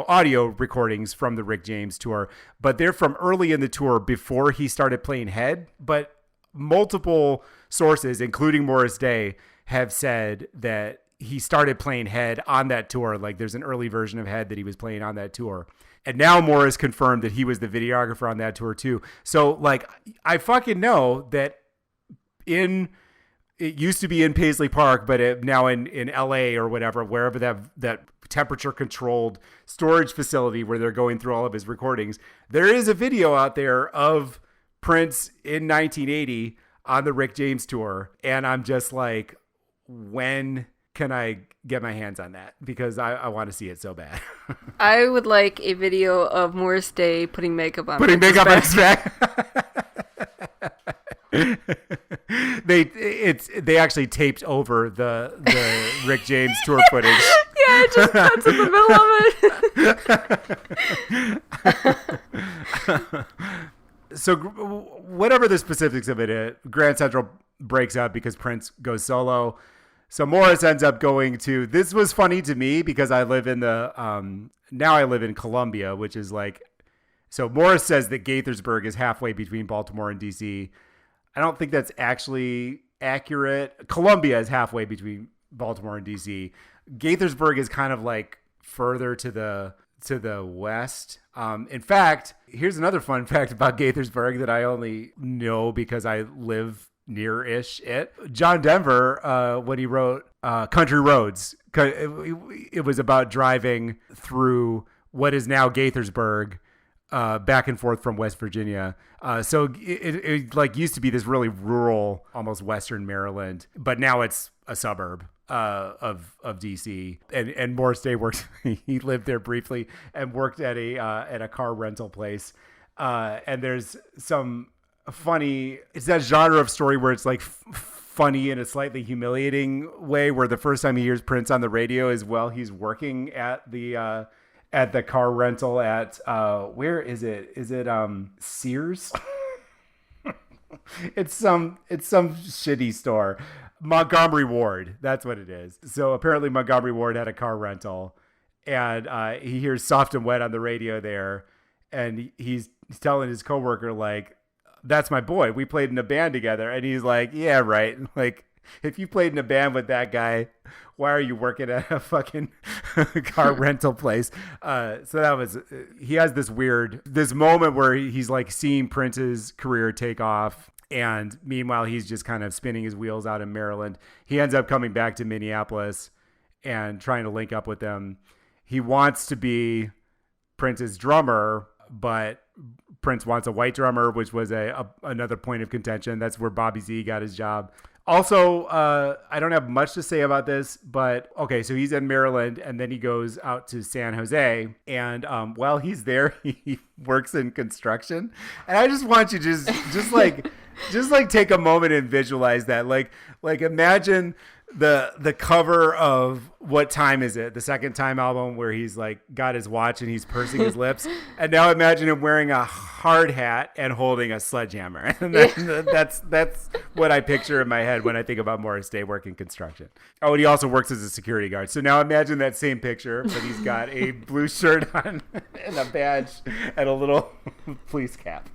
audio recordings from the Rick James tour, but they're from early in the tour before he started playing Head. But multiple sources, including Morris Day, have said that he started playing Head on that tour. Like there's an early version of Head that he was playing on that tour. And now Morris confirmed that he was the videographer on that tour too. So like, I fucking know that it used to be in Paisley Park, but now in LA or whatever, wherever that temperature controlled storage facility where they're going through all of his recordings, there is a video out there of Prince in 1980 on the Rick James tour. And I'm just like, when can I get my hands on that? Because I want to see it so bad. I would like a video of Morris Day putting makeup on his back. They actually taped over the Rick James tour footage. Yeah, it just cuts in the middle of it. So whatever the specifics of it, Grand Central breaks up because Prince goes solo. So Morris ends up going to, this was funny to me because I live in now I live in Columbia, which is like, so Morris says that Gaithersburg is halfway between Baltimore and DC. I don't think that's actually accurate. Columbia is halfway between Baltimore and DC. Gaithersburg is kind of like further to the west. In fact, here's another fun fact about Gaithersburg that I only know because I live near-ish it. John Denver, when he wrote Country Roads, it was about driving through what is now Gaithersburg, back and forth from West Virginia. So it like used to be this really rural, almost Western Maryland, but now it's a suburb of DC. And Morris Day worked. He lived there briefly and worked at a car rental place. And there's some funny. It's that genre of story where it's like funny in a slightly humiliating way. Where the first time he hears Prince on the radio is while he's working at the car rental at where is it? Is it Sears? It's some shitty store. Montgomery Ward, that's what it is. So apparently Montgomery Ward had a car rental, and he hears Soft and Wet on the radio there, and he's telling his coworker like, "That's my boy. We played in a band together." And he's like, "Yeah, right. Like, if you played in a band with that guy, why are you working at a fucking car rental place?" So that was, he has this moment where he's like seeing Prince's career take off. And meanwhile, he's just kind of spinning his wheels out in Maryland. He ends up coming back to Minneapolis and trying to link up with them. He wants to be Prince's drummer, but Prince wants a white drummer, which was another point of contention. That's where Bobby Z got his job. Also, I don't have much to say about this, but okay, so he's in Maryland and then he goes out to San Jose, and while he's there, he works in construction. And I just want you to just take a moment and visualize that. Like imagine the cover of What Time Is It? The Second Time album, where he's like got his watch and he's pursing his lips. And now imagine him wearing a hard hat and holding a sledgehammer. And that's what I picture in my head when I think about Morris Day working construction. Oh, and he also works as a security guard. So now imagine that same picture, but he's got a blue shirt on and a badge and a little police cap.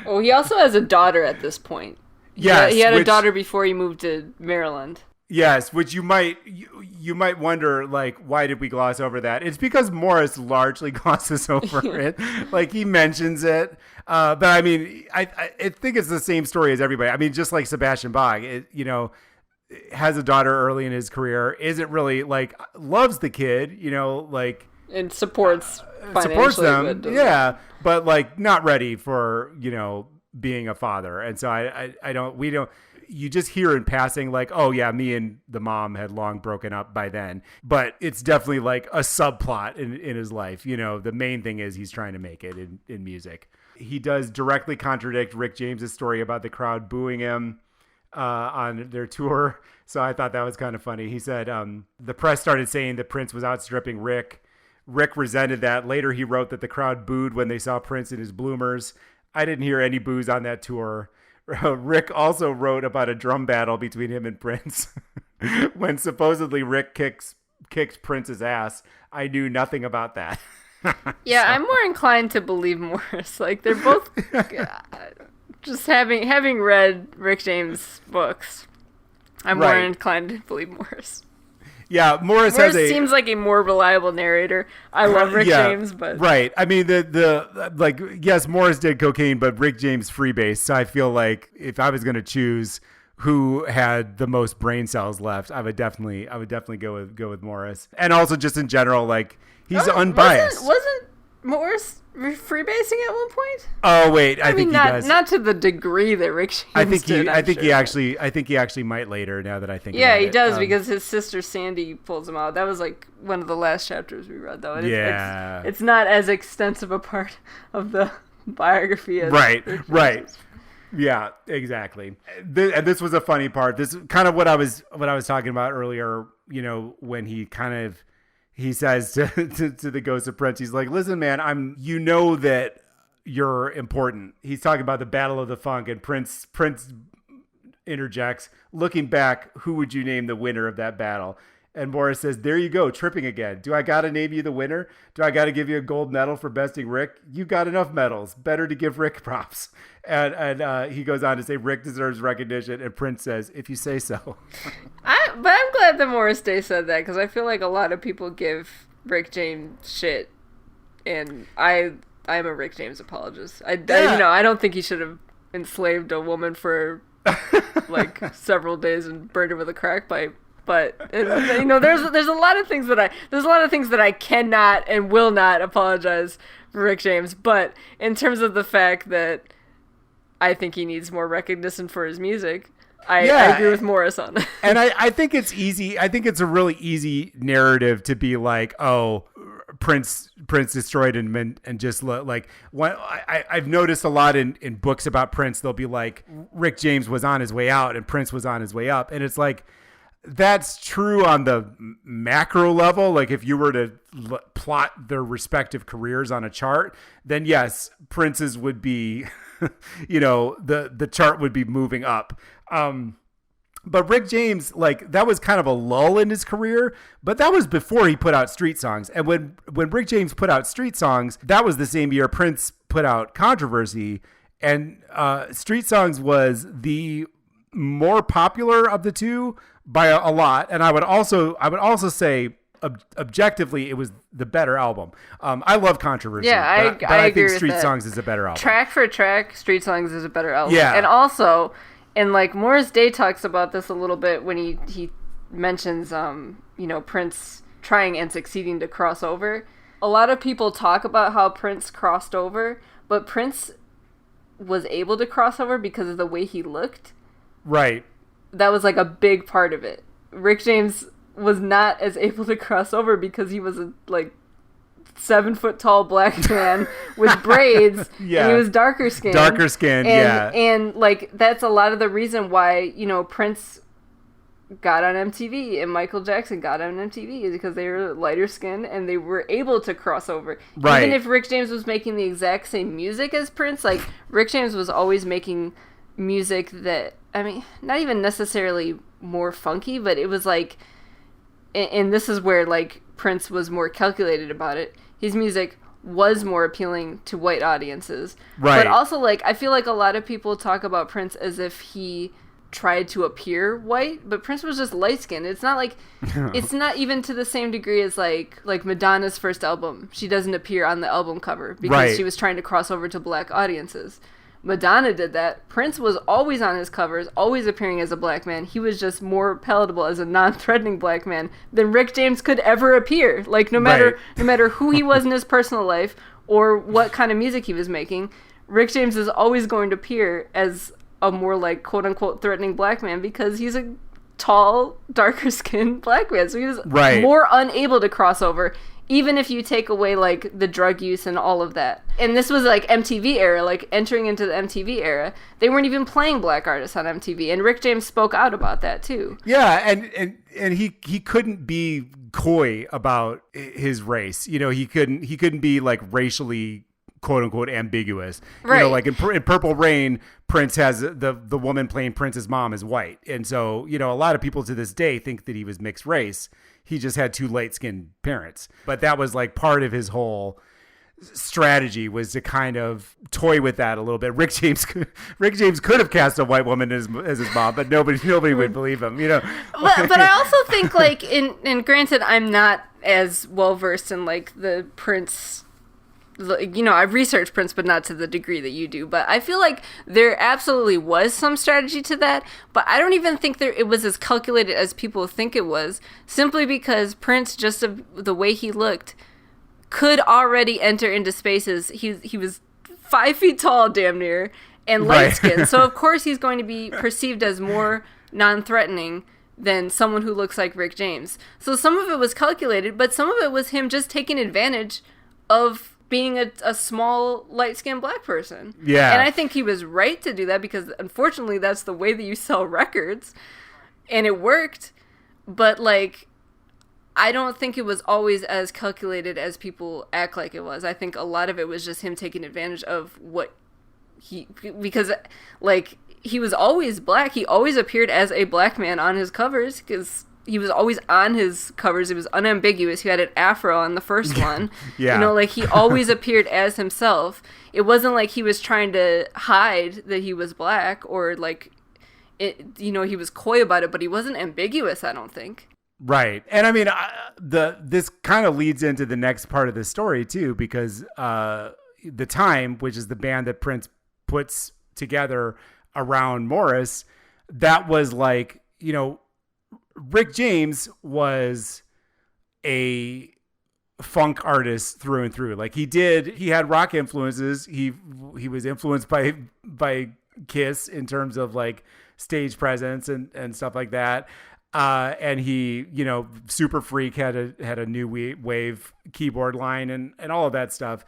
Oh, he also has a daughter at this point. Yeah, he had a daughter before he moved to Maryland. Yes, which you might wonder, like, why did we gloss over that? It's because Morris largely glosses over it. Like, he mentions it. But I mean, I think it's the same story as everybody. I mean, just like Sebastian Bach, has a daughter early in his career, isn't really like, loves the kid, like, and supports them. Yeah. But like not ready for, being a father. And so we don't, you just hear in passing, like, oh yeah, me and the mom had long broken up by then, but it's definitely like a subplot in his life. The main thing is he's trying to make it in music. He does directly contradict Rick James's story about the crowd booing him on their tour. So I thought that was kind of funny. He said, the press started saying that Prince was outstripping Rick. Rick resented that. Later, he wrote that the crowd booed when they saw Prince in his bloomers. I didn't hear any boos on that tour. Rick also wrote about a drum battle between him and Prince when supposedly Rick kicked Prince's ass. I knew nothing about that. Yeah, so. I'm more inclined to believe Morris. Like, they're both just having read Rick James' books. I'm more inclined to believe Morris. Yeah, Morris seems like a more reliable narrator. I love Rick James, but right. I mean, yes, Morris did cocaine, but Rick James freebased. So I feel like if I was going to choose who had the most brain cells left, I would definitely go with Morris. And also just in general, like, he's unbiased. Wasn't Morris freebasing at one point? Oh wait, I think he does. Not to the degree that Rick James did. I think he actually might later. Now that I think, yeah, he does because his sister Sandy pulls him out. That was like one of the last chapters we read, though. It's not as extensive a part of the biography as right. Yeah, exactly. And this was a funny part. This is kind of what I was talking about earlier. When he says to the ghost of Prince, he's like, listen, man, that you're important. He's talking about the Battle of the Funk, and Prince interjects, looking back, who would you name the winner of that battle? And Morris says, there you go, tripping again. Do I got to name you the winner? Do I got to give you a gold medal for besting Rick? You got enough medals. Better to give Rick props. And he goes on to say, Rick deserves recognition. And Prince says, if you say so. But I'm glad that Morris Day said that, because I feel like a lot of people give Rick James shit. And I'm a Rick James apologist. I don't think he should have enslaved a woman for like several days and burned her with a crack pipe. But there's a lot of things that I cannot and will not apologize for Rick James. But in terms of the fact that I think he needs more recognition for his music, I agree with Morris on that. And I think it's easy. I think it's a really easy narrative to be like, oh, Prince destroyed him and just like what I've noticed a lot in books about Prince. They'll be like, Rick James was on his way out and Prince was on his way up, and it's like, that's true on the macro level. Like if you were to plot their respective careers on a chart, then yes, Prince's would be, the chart would be moving up. But Rick James, like, that was kind of a lull in his career, but that was before he put out Street Songs. And when Rick James put out Street Songs, that was the same year Prince put out Controversy, and Street Songs was the more popular of the two by a lot. And I would also say objectively it was the better album. I love Controversy. Yeah, but I think Street Songs is a better album. Track for track, Street Songs is a better album. Yeah. And also, and like Morris Day talks about this a little bit when he mentions Prince trying and succeeding to cross over. A lot of people talk about how Prince crossed over, but Prince was able to cross over because of the way he looked. Right. That was like a big part of it. Rick James was not as able to cross over because he was a 7-foot tall black man with braids. Yeah. And he was darker skinned. And like that's a lot of the reason why, Prince got on MTV and Michael Jackson got on MTV is because they were lighter skinned and they were able to cross over. Right. Even if Rick James was making the exact same music as Prince, like Rick James was always making music that, I mean, not even necessarily more funky, but it was like, and this is where like Prince was more calculated about it. His music was more appealing to white audiences. Right. But also, like, I feel like a lot of people talk about Prince as if he tried to appear white, but Prince was just light skinned. It's not like it's not even to the same degree as like Madonna's first album. She doesn't appear on the album cover because she was trying to cross over to black audiences. Madonna did that. Prince was always on his covers, always appearing as a black man. He was just more palatable as a non-threatening black man than Rick James could ever appear. Like no matter who he was in his personal life or what kind of music he was making, Rick James is always going to appear as a more like quote unquote threatening black man because he's a tall, darker skinned black man. So he was more unable to cross over, even if you take away like the drug use and all of that. And this was like MTV era, like entering into the MTV era. They weren't even playing black artists on MTV. And Rick James spoke out about that too. Yeah, and he couldn't be coy about his race. You know, he couldn't be like racially quote unquote ambiguous. Right. You know, like in Purple Rain, Prince has the woman playing Prince's mom is white. And so, you know, a lot of people to this day think that he was mixed race. He just had two light-skinned parents. But that was like part of his whole strategy was to kind of toy with that a little bit. Rick James could have cast a white woman as his mom, but nobody would believe him, you know. But I also think like and granted I'm not as well versed in like the Prince, you know, I've researched Prince, but not to the degree that you do. But I feel like there absolutely was some strategy to that. But I don't even think it was as calculated as people think it was, simply because Prince, just the way he looked, could already enter into spaces. He was 5 feet tall, damn near, and light skinned. So of course he's going to be perceived as more non-threatening than someone who looks like Rick James. So some of it was calculated, but some of it was him just taking advantage of being a small, light-skinned black person. Yeah. And I think he was right to do that because, unfortunately, that's the way that you sell records. And it worked. But, like, I don't think it was always as calculated as people act like it was. I think a lot of it was just him taking advantage of what because, like, he was always black. He always appeared as a black man on his covers because he was always on his covers. It was unambiguous. He had an afro on the first one. Yeah. You know, like he always appeared as himself. It wasn't like he was trying to hide that he was black or like, you know, he was coy about it, but he wasn't ambiguous, I don't think. Right. And I mean, this kind of leads into the next part of the story too, because The Time, which is the band that Prince puts together around Morris, that was like, you know, Rick James was a funk artist through and through. Like he had rock influences. He was influenced by Kiss in terms of like stage presence and stuff like that. And he, you know, Super Freak had a new wave keyboard line and all of that stuff.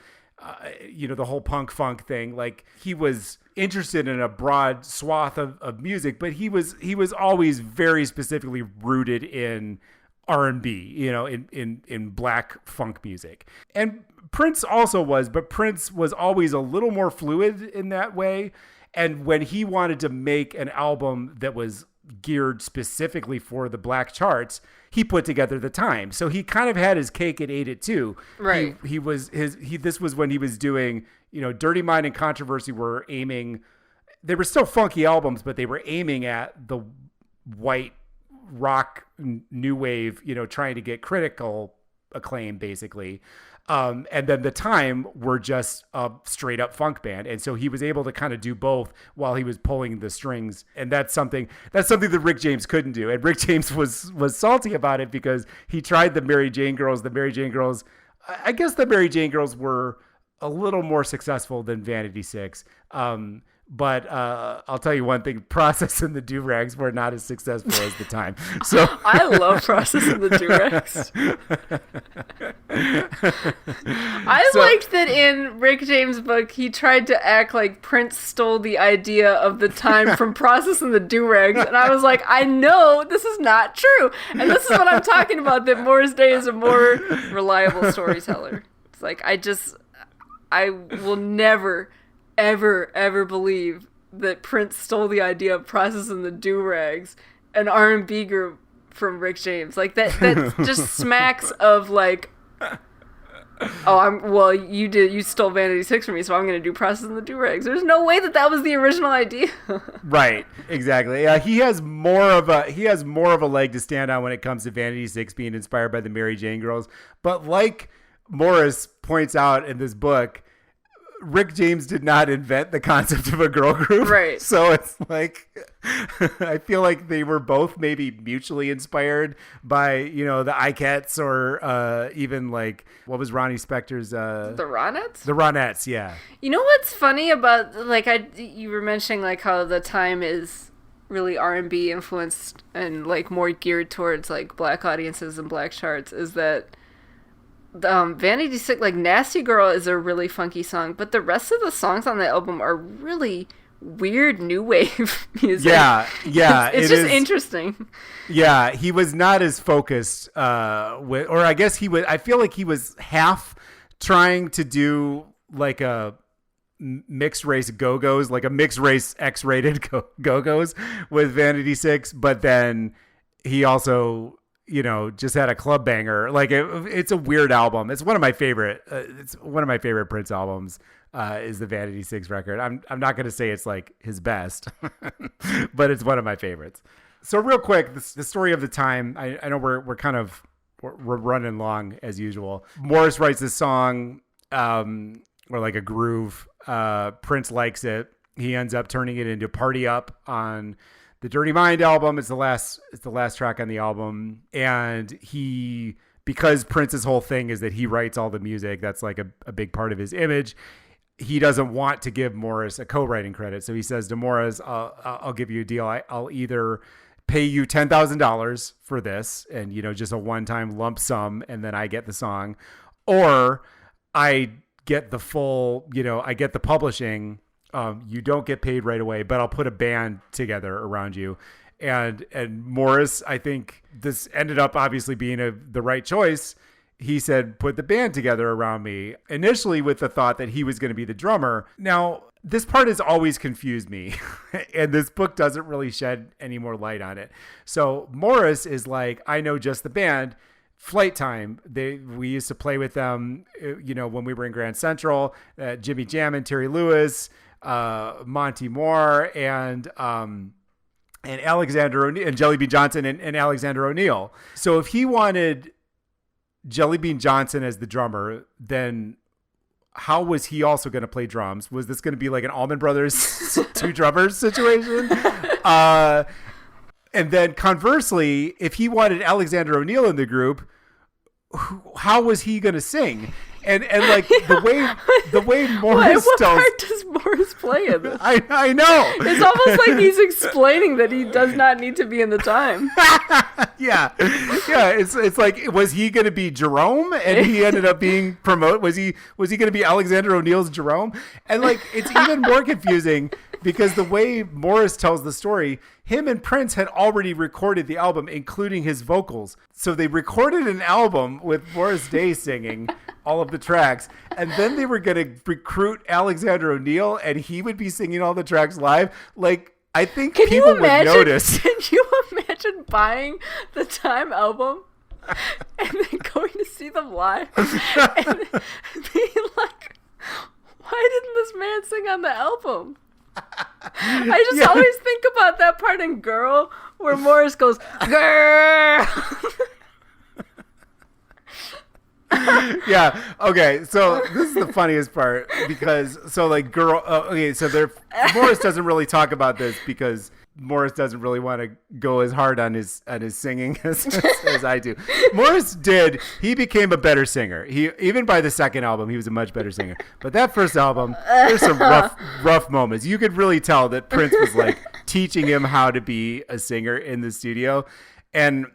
You know, the whole punk funk thing. Like he was interested in a broad swath of music, but he was always very specifically rooted in R&B, you know, in black funk music. And Prince also was, but Prince was always a little more fluid in that way. And when he wanted to make an album that was geared specifically for the black charts, he put together The Time. So he kind of had his cake and ate it too. Right. This was when he was doing, you know, Dirty Mind and Controversy were they were still funky albums, but they were aiming at the white rock new wave, you know, trying to get critical acclaim basically. And then The Time were just a straight up funk band. And so he was able to kind of do both while he was pulling the strings. And that's something that Rick James couldn't do. And Rick James was salty about it because he tried the Mary Jane Girls. I guess the Mary Jane Girls were a little more successful than Vanity Six. But I'll tell you one thing, Process and the Do-Rags were not as successful as The Time. So I love Process and the Do-Rags. I liked that in Rick James' book, he tried to act like Prince stole the idea of The Time from Process and the Do-Rags. And I was like, I know this is not true. And this is what I'm talking about, that Morris Day is a more reliable storyteller. It's like, I will never ever believe that Prince stole the idea of Process and the Do-Rags, an R&B group, from Rick James. Like that just smacks of like Well, you stole Vanity 6 from me, so I'm going to do Process and the Do-Rags. There's no way that was the original idea. Right, exactly. Yeah, he has more of a leg to stand on when it comes to Vanity 6 being inspired by the Mary Jane Girls. But like Morris points out in this book, Rick James did not invent the concept of a girl group. Right. So it's like, I feel like they were both maybe mutually inspired by, the Ikettes or even like, what was Ronnie Spector's? The Ronettes? The Ronettes, yeah. You know what's funny about, like, you were mentioning like how the time is really R&B influenced and like more geared towards like black audiences and black charts, is that Vanity 6, like Nasty Girl is a really funky song, but the rest of the songs on the album are really weird new wave music. Yeah. It's just interesting. Yeah, he was not as focused I feel like he was half trying to do like a mixed race Go-Go's, like a mixed race X-rated Go-Go's with Vanity 6, but then he also just had a club banger. Like it's a weird album. It's one of my favorite. It's one of my favorite Prince albums. Is the Vanity 6 record. I'm not going to say it's like his best, but it's one of my favorites. So real quick, the story of the time. I know we're running long as usual. Morris writes this song, or like a groove. Prince likes it. He ends up turning it into Party Up on the Dirty Mind album. It's the last track on the album. And because Prince's whole thing is that he writes all the music, that's like a big part of his image. He doesn't want to give Morris a co-writing credit. So he says to Morris, I'll give you a deal. I'll either pay you $10,000 for this and, just a one-time lump sum, and then I get the song, or I get the full, I get the publishing. You don't get paid right away, but I'll put a band together around you. And Morris, I think this ended up obviously being the right choice. He said, put the band together around me, initially with the thought that he was going to be the drummer. Now, this part has always confused me, and this book doesn't really shed any more light on it. So Morris is like, I know just the band. Flight Time, we used to play with them, when we were in Grand Central. Jimmy Jam and Terry Lewis, Monty Moore, and Alexander O'Neill, and Jelly Bean Johnson and Alexander O'Neill. So if he wanted Jelly Bean Johnson as the drummer, then how was he also going to play drums? Was this going to be like an Allman Brothers two drummers situation? And then conversely, if he wanted Alexander O'Neill in the group, how was he going to sing? And like the way Morris what tells, part does Morris play in this? I know. It's almost like he's explaining that he does not need to be in the time. Yeah. It's like, was he going to be Jerome and he ended up being promoted? Was he going to be Alexander O'Neill's Jerome? And like, it's even more confusing because the way Morris tells the story, him and Prince had already recorded the album, including his vocals. So they recorded an album with Morris Day singing all of the tracks, and then they were going to recruit Alexander O'Neill, and he would be singing all the tracks live. Like, I think people would notice. Can you imagine buying the Time album and then going to see them live and being like, why didn't this man sing on the album? I just always think about that part in Girl where Morris goes, girl. Yeah. Okay. So this is the funniest part because Girl. Okay. So Morris doesn't really talk about this because Morris doesn't really want to go as hard on his singing as I do. Morris did. He became a better singer. Even by the second album, he was a much better singer. But that first album, there's some rough moments. You could really tell that Prince was like teaching him how to be a singer in the studio. And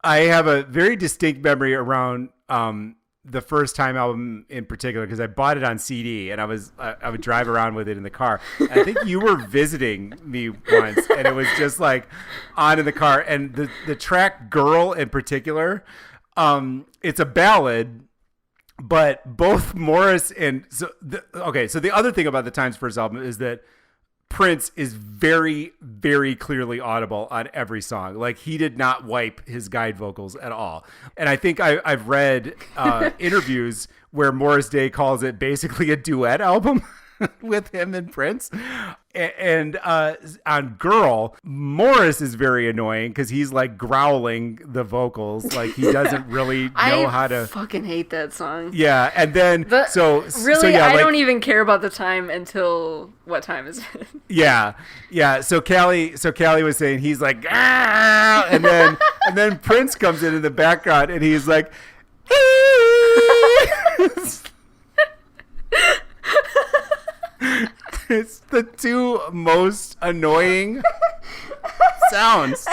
I have a very distinct memory around the first Time album in particular, because I bought it on CD and I would drive around with it in the car. And I think you were visiting me once and it was just like on in the car. And the track Girl in particular, it's a ballad, but both Morris and so the other thing about the Times first album is that Prince is very, very clearly audible on every song. Like, he did not wipe his guide vocals at all. And I think I've read interviews where Morris Day calls it basically a duet album with him and Prince. And on Girl, Morris is very annoying because he's like growling the vocals. Like, he doesn't really know how to. I fucking hate that song. Yeah. And then, I don't even care about the time until what time is it? Yeah. Yeah. So Callie was saying, he's like, ah! and then Prince comes in the background and he's like, it's the two most annoying sounds.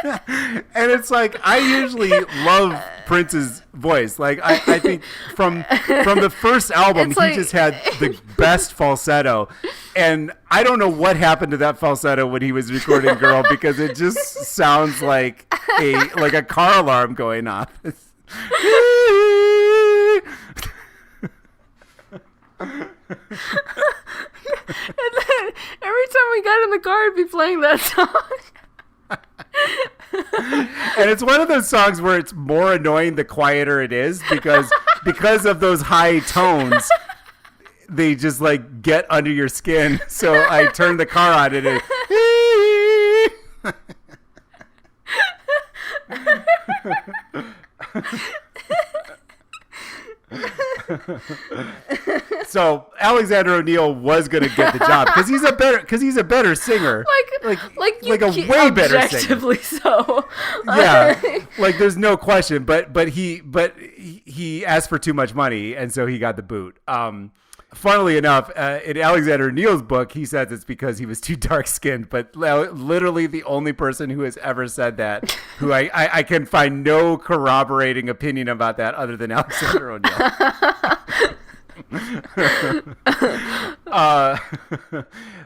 And it's like, I usually love Prince's voice. Like, I think from the first album, he just had the best falsetto. And I don't know what happened to that falsetto when he was recording Girl, because it just sounds like a car alarm going off. And then every time we got in the car, it'd be playing that song. And it's one of those songs where it's more annoying the quieter it is, because of those high tones. They just like get under your skin. So I turned the car on and it. So Alexander O'Neal was going to get the job because he's a better singer, like a way better singer. Objectively so. Yeah, like there's no question. But he asked for too much money, and so he got the boot. Funnily enough, in Alexander O'Neal's book, he says it's because he was too dark-skinned, but literally the only person who has ever said that, who I can find no corroborating opinion about that other than Alexander O'Neal.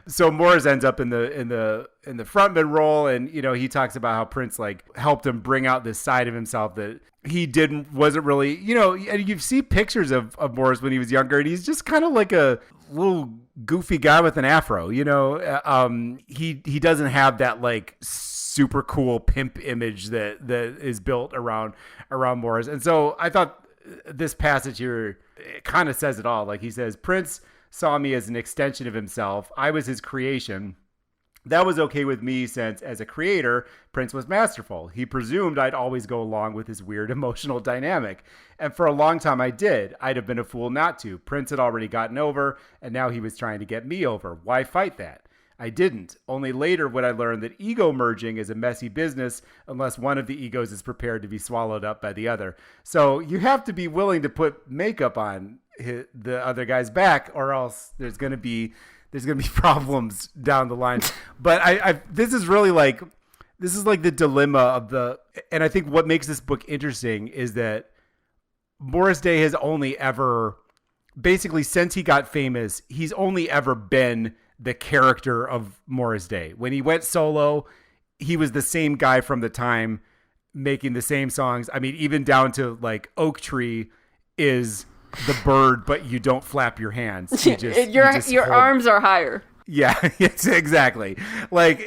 So Morris ends up in the frontman role, and he talks about how Prince like helped him bring out this side of himself that he wasn't really, and you see pictures of Morris when he was younger, and he's just kind of like a little goofy guy with an afro. He doesn't have that like super cool pimp image that is built around Morris. And so I thought this passage here, it kind of says it all. Like, he says, Prince saw me as an extension of himself. I was his creation. That was okay with me since, as a creator, Prince was masterful. He presumed I'd always go along with his weird emotional dynamic. And for a long time I did. I'd have been a fool not to. Prince had already gotten over, and now he was trying to get me over. Why fight that? I didn't. Only later would I learn that ego merging is a messy business unless one of the egos is prepared to be swallowed up by the other. So you have to be willing to put makeup on the other guy's back, or else there's going to be problems down the line. But this is like the dilemma of and I think what makes this book interesting is that Morris Day has only ever, basically since he got famous, he's only ever been the character of Morris Day. When he went solo, he was the same guy from the time, making the same songs. I mean, even down to like Oak Tree is the bird, but you don't flap your hands. Your arms are higher. Yeah, yes, exactly. Like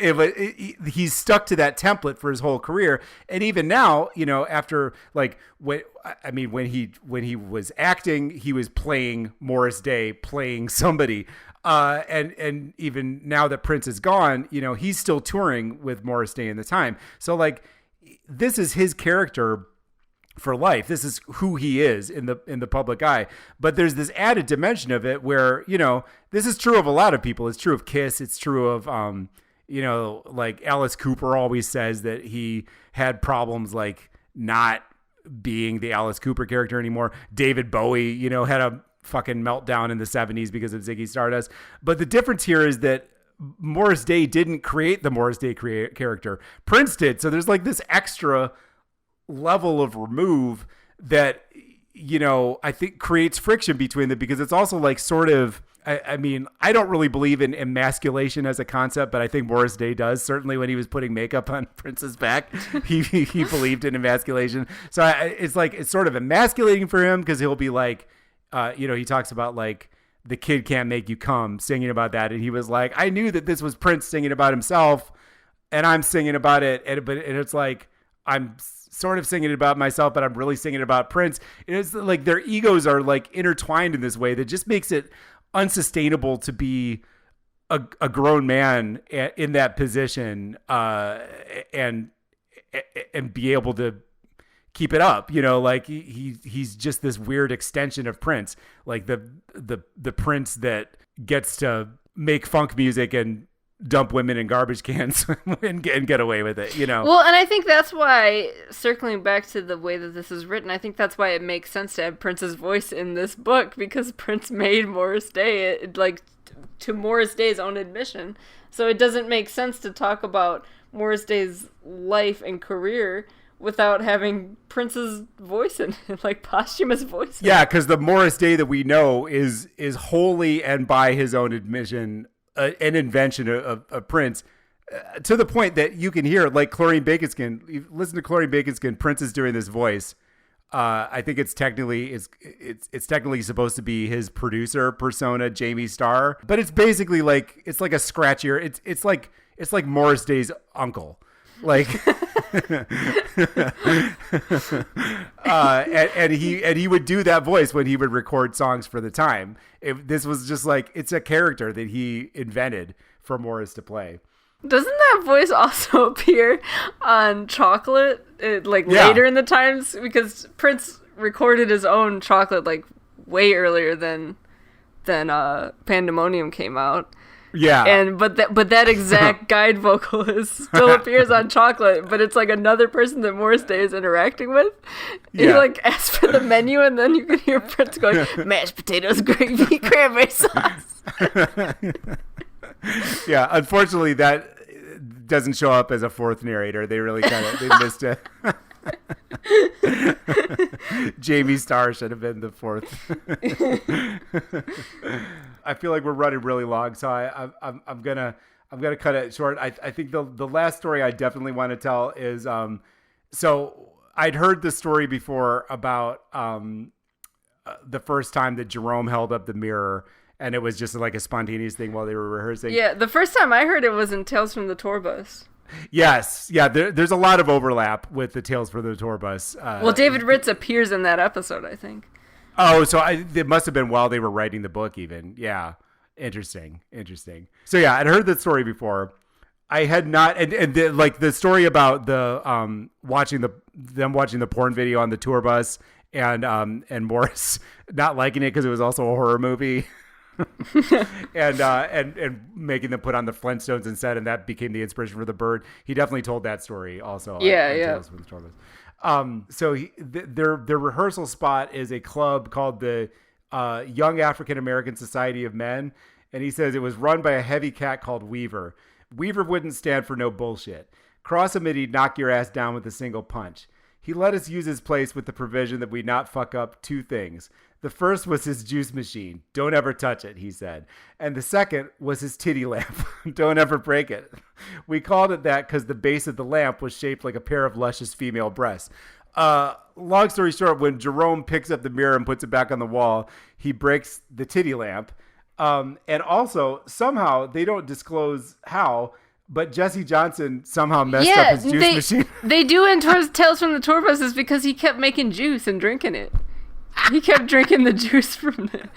he's stuck to that template for his whole career, and even now, after like when he was acting, he was playing Morris Day, playing somebody, and even now that Prince is gone, he's still touring with Morris Day in the time. So like, this is his character for life. This is who he is in the public eye. But there's this added dimension of it where, this is true of a lot of people. It's true of Kiss. It's true of, like Alice Cooper always says that he had problems like not being the Alice Cooper character anymore. David Bowie, had a fucking meltdown in the 70s because of Ziggy Stardust. But the difference here is that Morris Day didn't create the Morris Day character. Prince did. So there's like this extra level of remove that I think creates friction between them, because it's also like sort of, I mean, I don't really believe in emasculation as a concept, but I think Morris Day does. Certainly when he was putting makeup on Prince's back, he believed in emasculation. So it's like, it's sort of emasculating for him, because he'll be like, he talks about like The Kid Can't Make You Come, singing about that. And he was like, I knew that this was Prince singing about himself, and I'm singing about it. And it's like, I'm sort of singing about myself, but I'm really singing about Prince. And it's like their egos are like intertwined in this way that just makes it unsustainable to be a grown man in that position, and be able to keep it up, like he's just this weird extension of Prince, like the Prince that gets to make funk music and dump women in garbage cans and get away with it, Well, and I think that's why, circling back to the way that this is written, I think that's why it makes sense to have Prince's voice in this book, because Prince made Morris Day, to Morris Day's own admission. So it doesn't make sense to talk about Morris Day's life and career without having Prince's voice in it, like posthumous voice. Yeah, because the Morris Day that we know is wholly and by his own admission an invention of Prince, to the point that you can hear, like Chlorine Bacon-Skin. You listen to Chlorine Bacon-Skin, Prince is doing this voice. I think it's technically supposed to be his producer persona, Jamie Starr, but it's basically like it's like a scratchier. It's like Morris Day's uncle, like, and he would do that voice when he would record songs for the time. This was just like, it's a character that he invented for Morris to play. Doesn't that voice also appear on Chocolate, later in the times? Because Prince recorded his own Chocolate like way earlier than Pandemonium came out. Yeah, but that exact guide vocalist still appears on Chocolate, but it's like another person that Morris Day is interacting with. Yeah. He like asks for the menu, and then you can hear Prince going, "Mashed potatoes, gravy, cranberry sauce." Yeah, unfortunately, that doesn't show up as a fourth narrator. They really they missed it. Jamie Starr should have been the fourth. I feel like we're running really long, so I'm gonna cut it short. I think the last story I definitely want to tell is so I'd heard the story before about the first time that Jerome held up the mirror. And it was just like a spontaneous thing while they were rehearsing. Yeah, the first time I heard it was in Tales from the Tour Bus. Yes. Yeah, there's a lot of overlap with the Tales from the Tour Bus. Well, David Ritz appears in that episode, I think. Oh, so it must have been while they were writing the book even. Yeah. Interesting. So yeah, I'd heard that story before. I had not, and the story about the watching the porn video on the tour bus and Morris not liking it because it was also a horror movie. and making them put on the Flintstones instead, and that became the inspiration for the bird. He definitely told that story also. Yeah. So their rehearsal spot is a club called the Young African American Society of Men, and he says it was run by a heavy cat called Weaver. Weaver wouldn't stand for no bullshit. Cross him and he'd knock your ass down with a single punch. He let us use his place with the provision that we not fuck up two things. The first was his juice machine. Don't ever touch it, he said. And the second was his titty lamp. Don't ever break it. We called it that because the base of the lamp was shaped like a pair of luscious female breasts. Long story short, when Jerome picks up the mirror and puts it back on the wall, he breaks the titty lamp. And also, somehow, they don't disclose how, but Jesse Johnson somehow messed up his juice machine. They do in Tales from the Tour Bus is because he kept making juice and drinking it. He kept drinking the juice from it.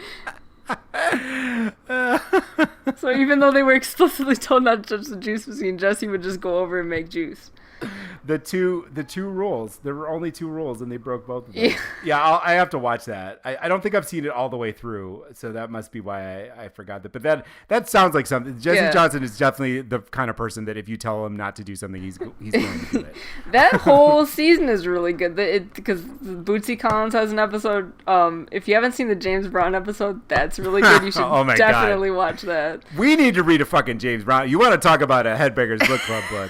So even though they were explicitly told not to touch the juice machine, Jesse would just go over and make juice. The two rules. There were only two rules, and they broke both of them. Yeah, I have to watch that. I don't think I've seen it all the way through, so that must be why I forgot that. But that sounds like something. Jesse Johnson is definitely the kind of person that if you tell him not to do something, he's going to do it. That whole season is really good because Bootsy Collins has an episode. If you haven't seen the James Brown episode, that's really good. You should definitely watch that. We need to read a fucking James Brown. You want to talk about a Headbangers Book Club book?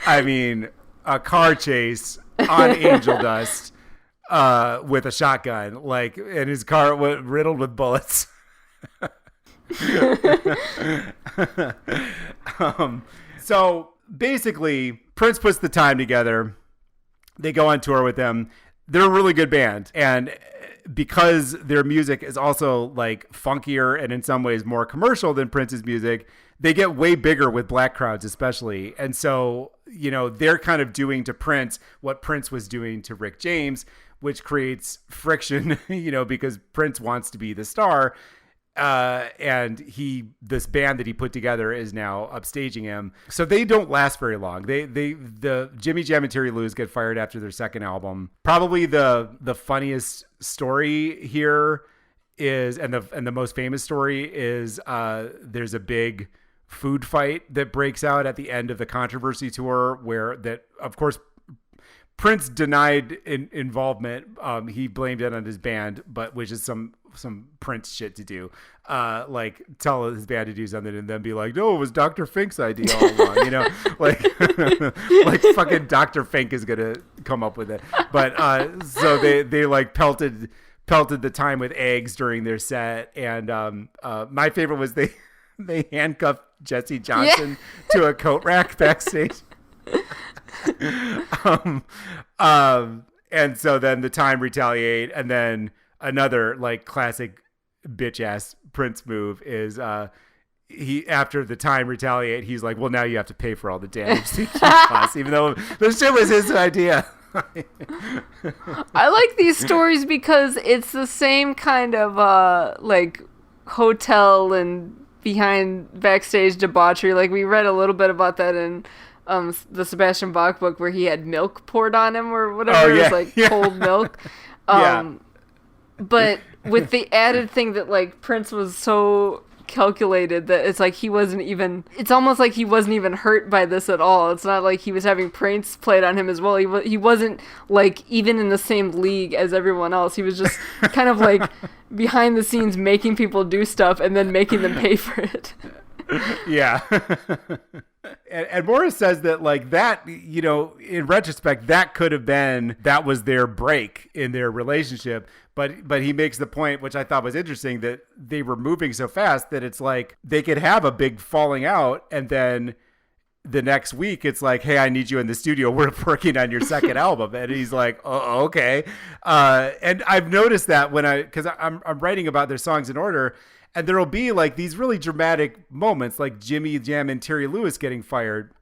I mean, a car chase on angel dust with a shotgun, and his car riddled with bullets. So basically, Prince puts the time together. They go on tour with him. they're a really good band. And because their music is also like funkier and in some ways more commercial than Prince's music, they get way bigger with black crowds, especially. And so, you know, they're kind of doing to Prince what Prince was doing to Rick James, which creates friction, you know, because Prince wants to be the star. And this band that he put together is now upstaging him. So they don't last very long. The Jimmy Jam and Terry Lewis get fired after their second album. Probably the funniest story here is, and the most famous story is, there's a big food fight that breaks out at the end of the Controversy tour of course, Prince denied involvement. He blamed it on his band, which is some Prince shit to do. Like tell his band to do something and then be like, no, it was Dr. Fink's idea all along, you know, like fucking Dr. Fink is going to come up with it. But, so they like pelted the time with eggs during their set. And, my favorite was they handcuffed Jesse Johnson to a coat rack backstage. And so then the Time retaliate, and then another like classic bitch ass Prince move is he, after the Time retaliate, he's like, well, now you have to pay for all the damage to keep us, even though the shit was his idea. I like these stories because it's the same kind of like hotel and behind backstage debauchery. Like we read a little bit about that in the Sebastian Bach book where he had milk poured on him or whatever. It was like cold milk. But with the added thing that like Prince was so calculated that it's like it's almost like he wasn't even hurt by this at all. It's not like he was having pranks played on him as well. He wasn't like even in the same league as everyone else. He was just kind of like behind the scenes making people do stuff and then making them pay for it. Yeah. And Morris says that like that, you know, in retrospect, that was their break in their relationship. But he makes the point, which I thought was interesting, that they were moving so fast that it's like they could have a big falling out. And then the next week it's like, hey, I need you in the studio. We're working on your second album. And he's like, oh, okay. And I've noticed that because I'm writing about their songs in order. And there'll be like these really dramatic moments, like Jimmy Jam and Terry Lewis getting fired.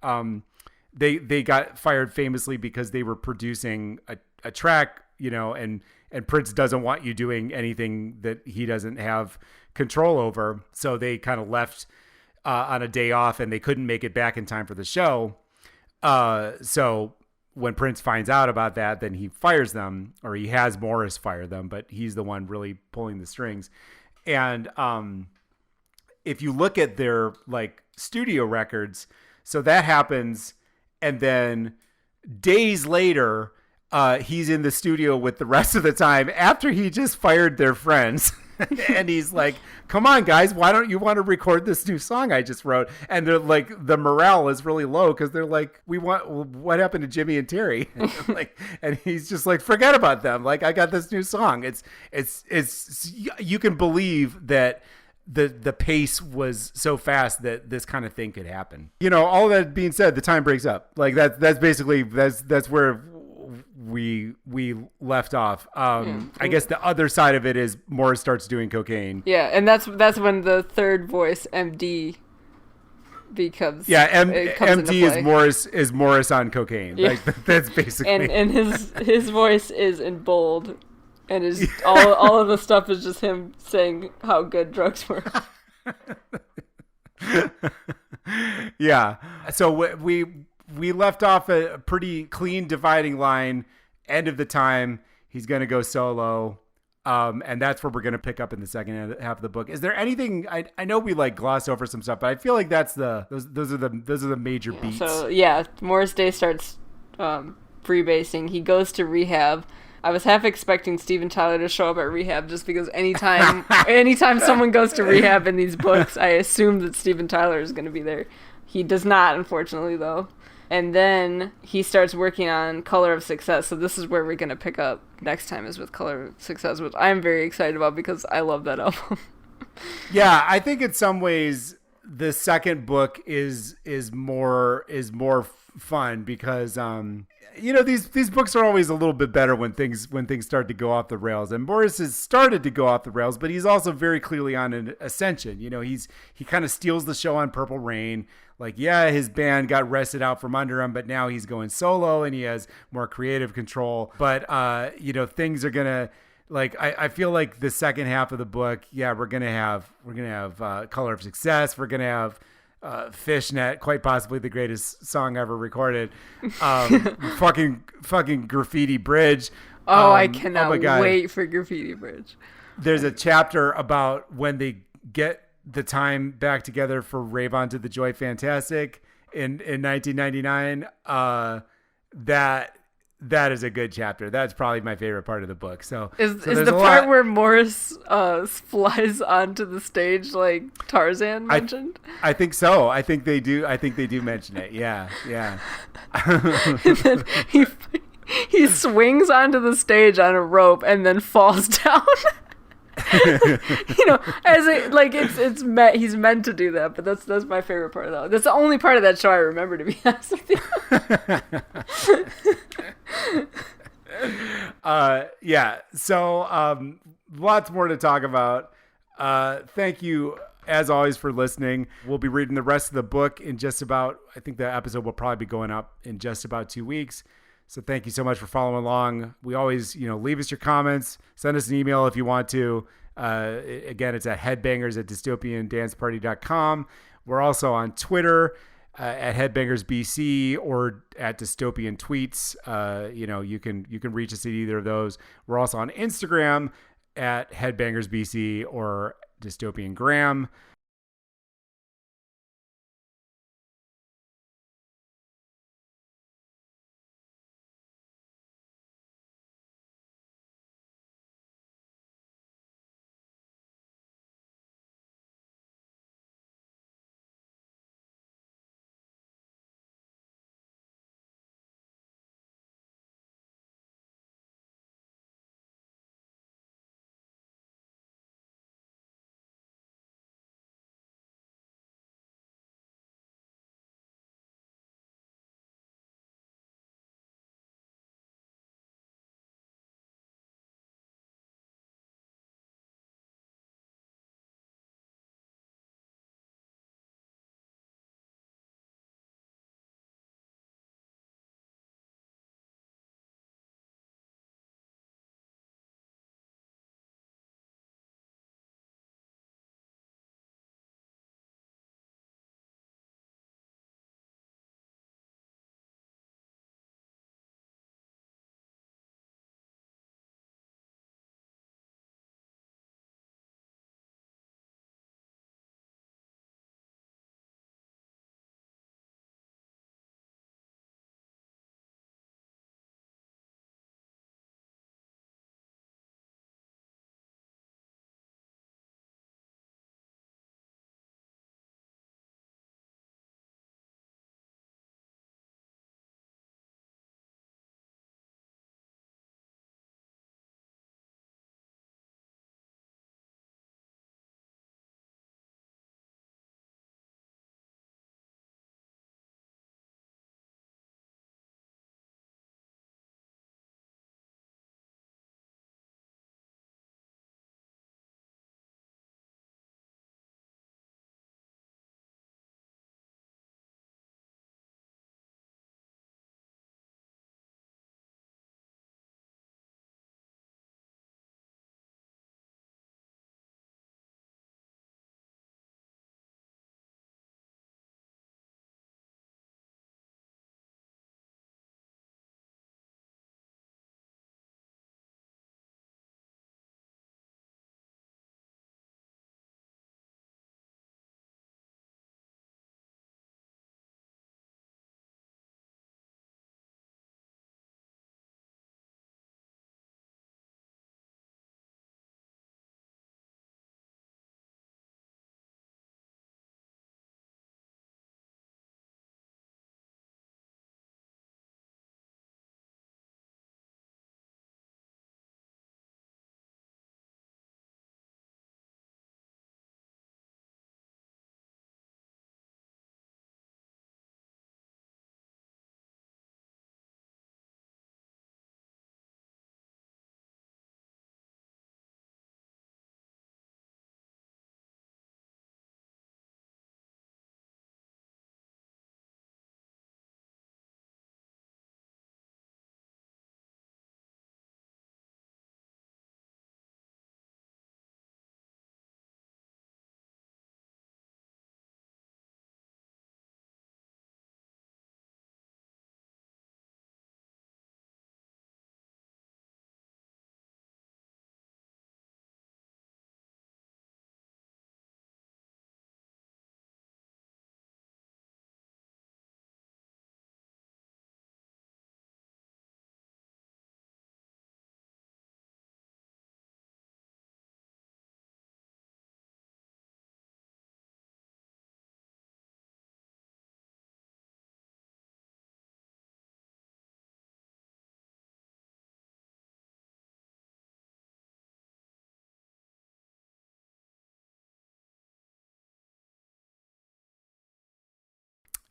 They got fired famously because they were producing a track, you know, and Prince doesn't want you doing anything that he doesn't have control over. So they kind of left on a day off, and they couldn't make it back in time for the show. So when Prince finds out about that, then he fires them, or he has Morris fire them, but he's the one really pulling the strings. And if you look at their like studio records, so that happens, and then days later, he's in the studio with the rest of the Time after he just fired their friends. And he's like, come on, guys, why don't you want to record this new song I just wrote? And they're like, the morale is really low because they're like, what happened to Jimmy and Terry? And he's just like, forget about them. Like, I got this new song. It's you can believe that the pace was so fast that this kind of thing could happen. You know, all that being said, the Time breaks up. Like that's basically that's where we left off. I guess the other side of it is Morris starts doing cocaine. Yeah, and that's when the third voice, MD, becomes MD is Morris on cocaine. Yeah. Like that's basically and his voice is in bold, and is all of the stuff is just him saying how good drugs were. Yeah. So we left off a pretty clean dividing line. End of the Time, he's going to go solo. And that's where we're going to pick up in the second half of the book. Is there anything, I know we like gloss over some stuff, but I feel like those are the major beats. So yeah, Morris Day starts freebasing. He goes to rehab. I was half expecting Steven Tyler to show up at rehab just because anytime someone goes to rehab in these books, I assume that Steven Tyler is going to be there. He does not, unfortunately, though. And then he starts working on Color of Success. So this is where we're going to pick up next time, is with Color of Success, which I'm very excited about because I love that album. Yeah, I think in some ways the second book is more fun because these books are always a little bit better when things start to go off the rails. And Boris has started to go off the rails, but he's also very clearly on an ascension. He kind of steals the show on Purple Rain. Like, yeah, his band got wrested out from under him, but now he's going solo and he has more creative control. But things are gonna, like, I feel like the second half of the book, yeah, we're gonna have Color of Success. We're gonna have Fishnet, quite possibly the greatest song ever recorded. Fucking Graffiti Bridge. I cannot wait for Graffiti Bridge. There's a chapter about when they get the time back together for Rave On to the Joy Fantastic in 1999. That is a good chapter. That's probably my favorite part of the book. So is the part where Morris flies onto the stage like Tarzan mentioned? I think so. I think they do mention it. Yeah. And then he swings onto the stage on a rope and then falls down. As he's meant to do that, but that's my favorite part though. That's the only part of that show I remember, to be honest with you. So lots more to talk about. Thank you as always for listening. We'll be reading the rest of the book in just about, I think the episode will probably be going up in just about 2 weeks. So thank you so much for following along. We always, leave us your comments, send us an email if you want to. Again, it's at headbangersdystopiandanceparty.com. We're also on Twitter at HeadbangersBC or at Dystopian Tweets. You can reach us at either of those. We're also on Instagram at HeadbangersBC or Dystopian Graham.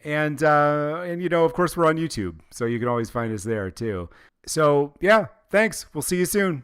And of course, we're on YouTube, so you can always find us there too. So yeah, thanks. We'll see you soon.